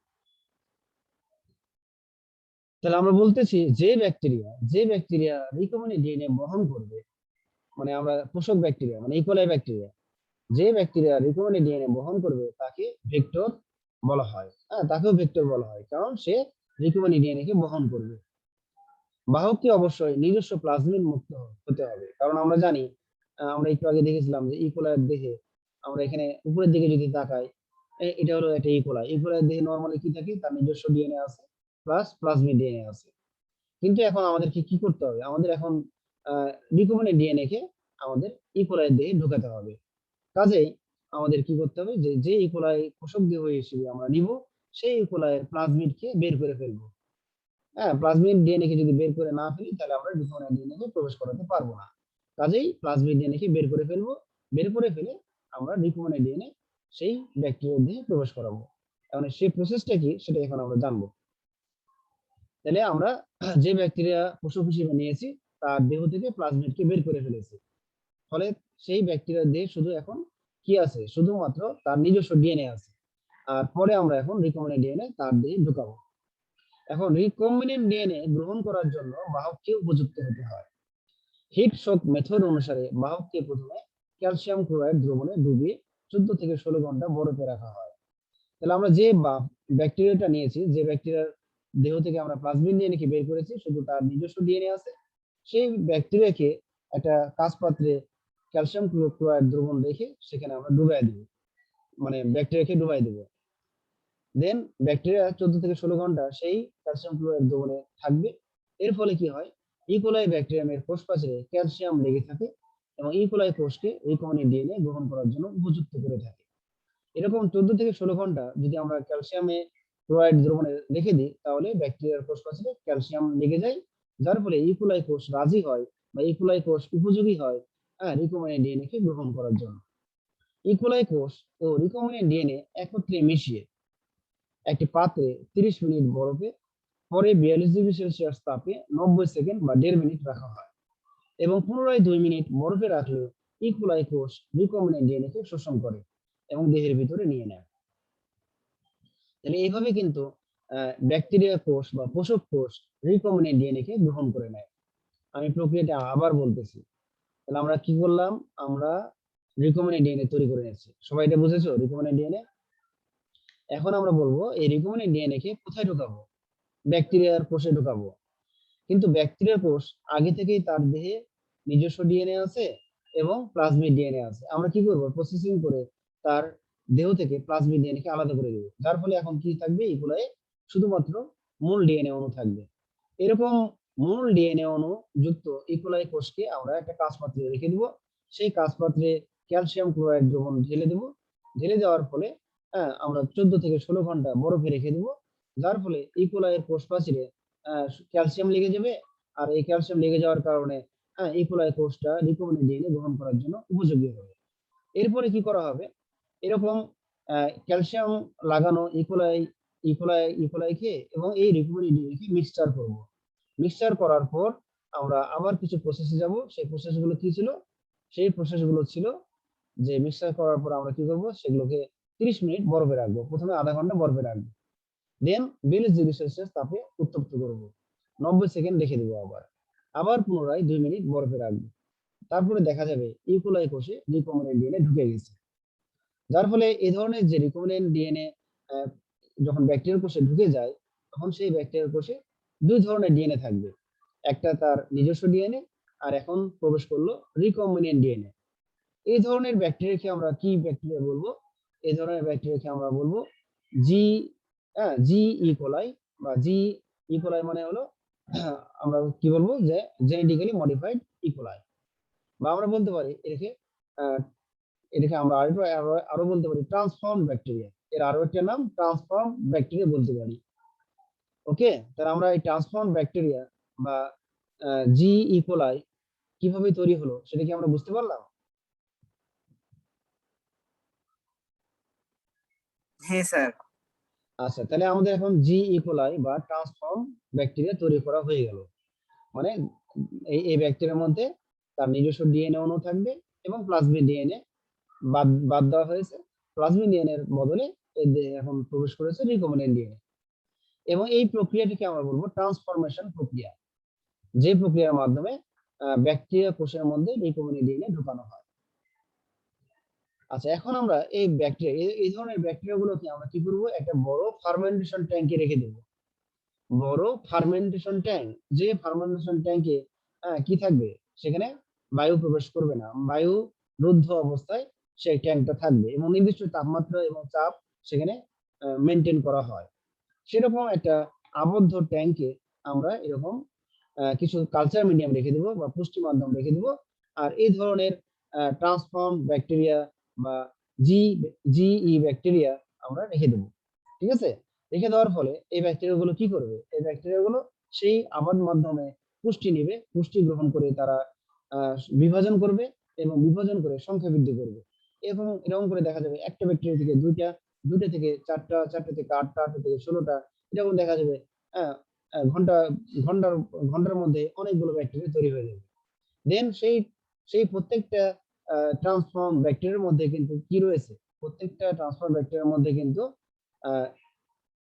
S1: তাহলে আমরা বলতেছি যে ব্যাকটেরিয়া রিকম্বিনেন্ট ডিএনএ বহন করবে, মানে আমরা পোষক ব্যাকটেরিয়া মানে ইকোলাই ব্যাকটেরিয়া, যে ব্যাকটেরিয়া রিকম্বিনেন্ট ডিএনএ বহন করবে তাকে ভেক্টর বলা হয়। হ্যাঁ, তাকেও ভেক্টর বলা হয় কারণ সে রিকম্বিনেন্ট ডিএনএ কে বহন করবে। বাহককে অবশ্যই নিজস্ব প্লাজমিড মুক্ত হতে হবে, কারণ আমরা জানি আমরা একটু আগে দেখেছিলাম যে ইকোলাইয়ের দেহে আমরা এখানে উপরের দিকে যদি তাকাই, এটা হলো একটা ইকোলাইয়ের দেহে নরমালি কি থাকে, তার নিজস্ব ডিএনএ আছে প্লাস প্লাজমিড ডিএনএ আছে। কিন্তু এখন আমাদেরকে কি করতে হবে, আমাদের এখন রিকম্বিনেন্ট ডিএনএ কে আমাদের ইকোলাইয়ের দেহে ঢোকাতে হবে। কাজেই আমাদের কি করতে হবে, যে যে ইকোলাই পোষক দেহ হিসেবে আমরা নিব সেই ইকোলাইয়ের প্লাজমিড কে বের করে ফেলবো। হ্যাঁ, প্লাজমিড ডিএনএ কে যদি বের করে না ফেলি তাহলে আমরা রিকম্বিনেন্ট ডিএনএ কে প্রবেশ করাতে পারবো না। কাজেই প্লাজমিড ডিএনএ কে বের করে ফেলবো, বের করে ফেলে আমরা রিকম্বিনেন্ট ডিএনএ সেই ব্যাকটেরিয়া দিয়ে প্রবেশ করাবো। এখন সেই প্রসেসটা কি সেটা এখন আমরা জানবো। তাহলে আমরা যে ব্যাকটেরিয়া পোষক হিসেবে নিয়েছি তার দেহ থেকে প্লাজমিড কে বের করে ফেলেছি, ফলে সেই ব্যাকটেরিয়ার দেহে শুধু এখন কি আছে, শুধুমাত্র তার নিজস্ব ডিএনএ আছে। আর পরে আমরা এখন রিকম্বিনেন্ট ডিএনএ তার দেহে ঢুকাবো। এখন রিকম্বিনেন্ট ডিএনএ গ্রহণ করার জন্য বাহককে উপযুক্ত হতে হয়। হিট শক মেথড অনুসারে বাহককে প্রথমে ক্যালসিয়াম ক্লোরাইড দ্রবণে ডুবিয়ে 14 থেকে 16 ঘন্টা বরফে রাখা হয়। তাহলে আমরা যে ব্যাকটেরিয়াটা নিয়েছি, যে ব্যাকটেরিয়ার দেহ থেকে আমরা প্লাজমিড ডিএনএ কে বের করেছি, শুধু তার নিজস্ব ডিএনএ আছে, সেই ব্যাকটেরিয়াকে একটা কাঁচ পাত্রে ক্যালসিয়াম ক্লোরাইড দ্রবণ রেখে সেখানে আমরা ডুবাই দিব, মানে ব্যাকটেরিয়াকে ডুবাই দেব। দেন ব্যাকটেরিয়া 14 থেকে 16 ঘন্টা সেই ক্যালসিয়াম ক্লোরাইড দ্রবণে থাকবে। এর ফলে কি হয়, ইকোলাই ব্যাকটেরিয়ামের কোষ প্রাচীরে ক্যালসিয়াম লেগে থাকে এবং ইকোলাই কোষকে রিকম্বিনেন্ট ডিএনএ গ্রহণ করার জন্য উপযুক্ত করে থাকে। এরকম 14 থেকে 16 ঘন্টা যদি আমরা ক্যালসিয়ামে ক্লোরাইড দ্রবণে রেখে দিই, তাহলে ব্যাকটেরিয়ার কোষ প্রাচীরে ক্যালসিয়াম লেগে যায়, যার ফলে ইকোলাই কোষ রাজি হয় বা ইকোলাই কোষ উপযোগী হয় রিকম্বিনেন্ট ডিএনএ কে গ্রহণ করার জন্য। ইকোলাই কোষ ও রিকম্বিনেন্ট ডিএনএ একত্রে মিশিয়ে একটি পাত্রে 30 মিনিট বরফে, পরে 42 ডিগ্রি সেলসিয়াস তাপে 90 সেকেন্ড বা 1.5 মিনিট রাখা হয় এবং পুনরায় 2 মিনিট বরফে রাখলে ইকোলাই কোষ রিকম্বিনেন্ট ডিএনএ কে শোষণ করে এবং দেহের ভিতরে নিয়ে নেয়। তাহলে এইভাবে কিন্তু ব্যাকটেরিয়া কোষ বা পোষক কোষ রিকম্বিনেন্ট ডিএনএ কে গ্রহণ করে নেয়। আমি প্রক্রিয়াটা আবার বলতেছি। তাহলে আমরা কি করলাম, আমরা রিকম্বিনেন্ট ডিএনএ তৈরি করে নিয়েছি। সবাই এটা বুঝেছো রিকম্বিনেন্ট ডিএনএ? এখন আমরা বলবো এই রিকম্বিনেন্ট ডিএনএ কে কোথায় ঢোকাবো? ব্যাকটেরিয়ার কোষে ঢোকাবো। কিন্তু ব্যাকটেরিয়ার কোষ আগে থেকেই তার দেহে নিজস্ব ডিএনএ আছে এবং প্লাজমিড ডিএনএ আছে। আমরা কি করব, প্রসেসিং করে তার দেহ থেকে প্লাজমিড ডিএনএ কে আলাদা করে দেব, যার ফলে এখন কি থাকবে, ইকোলাই শুধুমাত্র মূল ডিএনএ অণু থাকবে। এরকম মূল ডিএনএ অণু যুক্ত ইকোলাই কোষকে আমরা একটা কাঁচ পাত্রে রেখে দিব। সেই কাঁচ পাত্রে ক্যালসিয়াম ক্লোরাইড দ্রবণ ঢেলে দেব। ঢেলে দেওয়ার ফলে আমরা 14 থেকে 16 ঘন্টা বরফে রেখে দেব, যার ফলে ইকোলাইয়ের কোষ প্রাচীরে ক্যালসিয়াম লেগে যাবে। আর এই ক্যালসিয়াম লেগে যাওয়ার কারণে ইকোলাই কোষটা রিকম্বিনেন্ট ডিএনএ গ্রহণ করার জন্য উপযোগী হবে। এরপরে কি করা হবে, এরকম ক্যালসিয়াম লাগানো ইকোলাইকে এবং এই রিকম্বিনেন্ট ডিএনএ কে মিক্সচার করব। মিক্সচার করার পর আমরা আবার কিছু প্রসেসে যাব। সেই প্রসেসগুলো কি ছিল? সেই প্রসেসগুলো ছিল যে মিক্সচার করার পর আমরা কি করব, সেগুলোকে 30 মিনিট বরফে রাখবো। প্রথমে আধা ঘন্টা বরফে রাখবো, দেন 42 ডিগ্রি সেলসিয়াস তাপে উত্তপ্ত করব, 90 সেকেন্ড রেখে দেবো। আবার পুনরায় 2 মিনিট বরফে রাখবো। তারপরে দেখা যাবে ইকোলাই কোষে রিকম্বিনেন্ট ডিএনএ ঢুকে গেছে, যার ফলে এই ধরনের যে রিকম্বিনেন্ট ডিএনএ যখন ব্যাকটেরিয়াল কোষে ঢুকে যায়, তখন সেই ব্যাকটেরিয়াল কোষে দুই ধরনের ডিএনএ থাকবে। একটা তার নিজস্ব ডিএনএ, আর এখন প্রবেশ করলো রিকম্বিনেন্ট ডিএনএ। এই ধরনের ব্যাকটেরিয়াকে আমরা কি ব্যাকটেরিয়া বলবো? এই ধরনের ব্যাকটেরিয়াকে আমরা বলবো জি জি ইকোলাই বা জি ইকোলাই মানে হলো আমরা কি বলবো, যে জেনেটিক্যালি মডিফাইড ইকোলাই, বা আমরা বলতে পারি এটাকে আমরা আরো বলতে পারি ট্রান্সফর্ম ব্যাকটেরিয়া। এর আরো একটা নাম ট্রান্সফর্ম ব্যাকটেরিয়া বলতে পারি। ওকে, তাহলে আমরা এই ট্রান্সফর্ম ব্যাকটেরিয়া বা জি ইকোলাই কিভাবে তৈরি হলো সেটা কি আমরা বুঝতে পারলাম?
S3: হ্যাঁ স্যার।
S1: আচ্ছা, তাহলে আমাদের এখন জি ইকোলাই বা ট্রান্সফর্ম ব্যাকটেরিয়া তৈরি করা হয়ে গেল। মানে এই ব্যাকটেরিয়ার মধ্যে তার নিজস্ব ডিএনএ অণু থাকবে এবং প্লাজমিড ডিএনএ বাদ বাদ দেওয়া হয়েছে। প্লাজমিড ডিএনএ এর বদলে এখন প্রবেশ করেছে রিকম্বিনেন্ট ডিএনএ, এবং এই প্রক্রিয়াটিকে আমরা বলবো ট্রান্সফরমেশন প্রক্রিয়া, যে প্রক্রিয়ার মাধ্যমে ব্যাকটেরিয়া কোষের মধ্যে রিকম্বিনেন্ট ডিএনএ ঢোকানো হয়। আচ্ছা, এখন আমরা এই ব্যাকটেরিয়া এই ধরনের ব্যাকটেরিয়া গুলোকে আমরা কি করব, একটা বড় ফার্মেন্টেশন ট্যাঙ্কে রেখে দেব। বড় ফার্মেন্টেশন ট্যাঙ্ক, যে ফার্মেন্টেশন ট্যাঙ্কে কি থাকবে, সেখানে বায়ু প্রবেশ করবে না, বায়ু রুদ্ধ অবস্থায় সেই ট্যাঙ্কটা থাকবে এবং নির্দিষ্ট তাপমাত্রা এবং চাপ সেখানে মেনটেন করা হয়। সেরকম একটা আবদ্ধ ট্যাঙ্কে আমরা এরকম কিছু কালচার মিডিয়াম রেখে দেবো বা পুষ্টি মাধ্যম রেখে দেবো। আর এই ধরনের ট্রান্সফর্ম ব্যাকটেরিয়া বা জিই ব্যাকটেরিয়া আমরা রেখে দেবো। ঠিক আছে, রেখে দেওয়ার ফলে এই ব্যাকটেরিয়া গুলো কি করবে, এই ব্যাকটেরিয়া গুলো সেই আবাদ মাধ্যমে পুষ্টি নেবে, পুষ্টি গ্রহণ করে তারা বিভাজন করবে এবং বিভাজন করে সংখ্যা বৃদ্ধি করবে। এরকম করে দেখা যাবে একটা ব্যাকটেরিয়া থেকে দুইটা, দুইটা থেকে চারটা, চারটা থেকে আটটা, আটটা থেকে 16টা, এরকম দেখা যাবে ঘন্টা ঘন্টার ঘন্টার মধ্যে অনেকগুলো ব্যাকটেরিয়া তৈরি হয়ে যাবে। দেন সেই প্রত্যেকটা ট্রান্সফর্ম ব্যাকটেরিয়ার মধ্যে কিন্তু কি রয়েছে, প্রত্যেকটা ট্রান্সফর্ম ব্যাকটেরিয়ার মধ্যে কিন্তু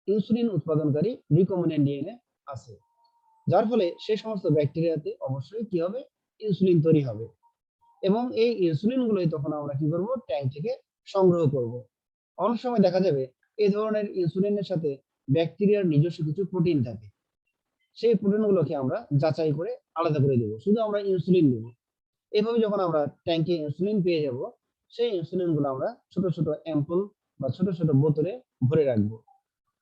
S1: ইনসুলিন উৎপাদনকারী রিকম্বিনেন্ট ডিএনএ আছে, যার ফলে সেই সমস্ত ব্যাকটেরিয়াতে অবশ্যই কি হবে, ইনসুলিন তৈরি হবে। এবং এই ইনসুলিন গুলোই তখন আমরা কি করব, ট্যাঙ্ক থেকে সংগ্রহ করব। অনেক সময় দেখা যাবে এই ধরনের ইনসুলিনের সাথে ব্যাকটেরিয়ার নিজস্ব কিছু প্রোটিন থাকে, সেই প্রোটিনগুলোকে আমরা যাচাই করে আলাদা করে দেব, শুধু আমরা ইনসুলিন দেব। এভাবে যখন আমরা ট্যাঙ্কে ইনসুলিন পেয়ে যাব, সেই ইনসুলিন গুলো আমরা ছোট ছোট অ্যাম্পুল বা ছোট ছোট বোতলে ভরে রাখবো।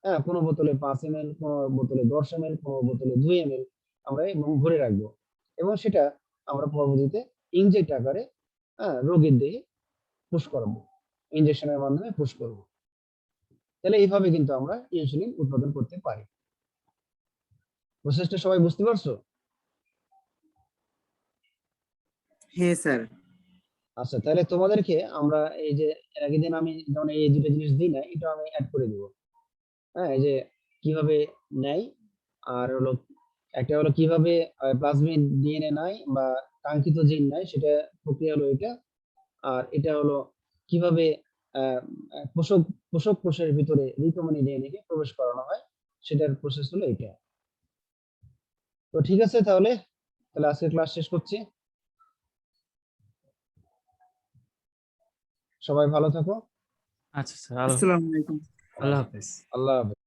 S1: হ্যাঁ, কোনো বোতলে 5 ml, কোনো বোতলে 10 ml, কোনো বোতলে 2 ml আমরা এবং ভরে রাখবো এবং সেটা আমরা পরবর্তীতে ইনজেক্ট আকারে রোগীর দেহে পুশ করাবো, ইনজেকশনের মাধ্যমে পুশ করব। তাহলে এইভাবে কিন্তু আমরা ইনসুলিন উৎপাদন করতে পারি। প্রসেসটা সবাই বুঝতে পারছো?
S3: হ্যাঁ স্যার।
S1: আচ্ছা, তাহলে তোমাদেরকে আমরা এই যে এর আগের দিন আমি যেমন এই দুটো জিনিস দিই না, এটা আমি অ্যাড করে দিব। হ্যাঁ, এই যে কিভাবে নেয়, আর হলো একটা হলো কিভাবে প্লাজমিড ডিএনএ নেয় বা কাঙ্ক্ষিত জিন নেয়, সেটা প্রক্রিয়া হলো এটা। আর এটা হলো কিভাবে আহ, আহ, পোষক পোষক কোষের ভিতরে রিকম্বিনেন্ট ডিএনএ কে প্রবেশ করানো হয়, সেটার প্রসেস হলো এটা। তো ঠিক আছে, তাহলে তাহলে আজকে ক্লাস শেষ করছি। সবাই ভালো থাকো।
S2: আচ্ছা স্যার,
S3: আসসালামু আলাইকুম।
S2: আল্লাহ হাফেজ।
S1: আল্লাহ হাফেজ।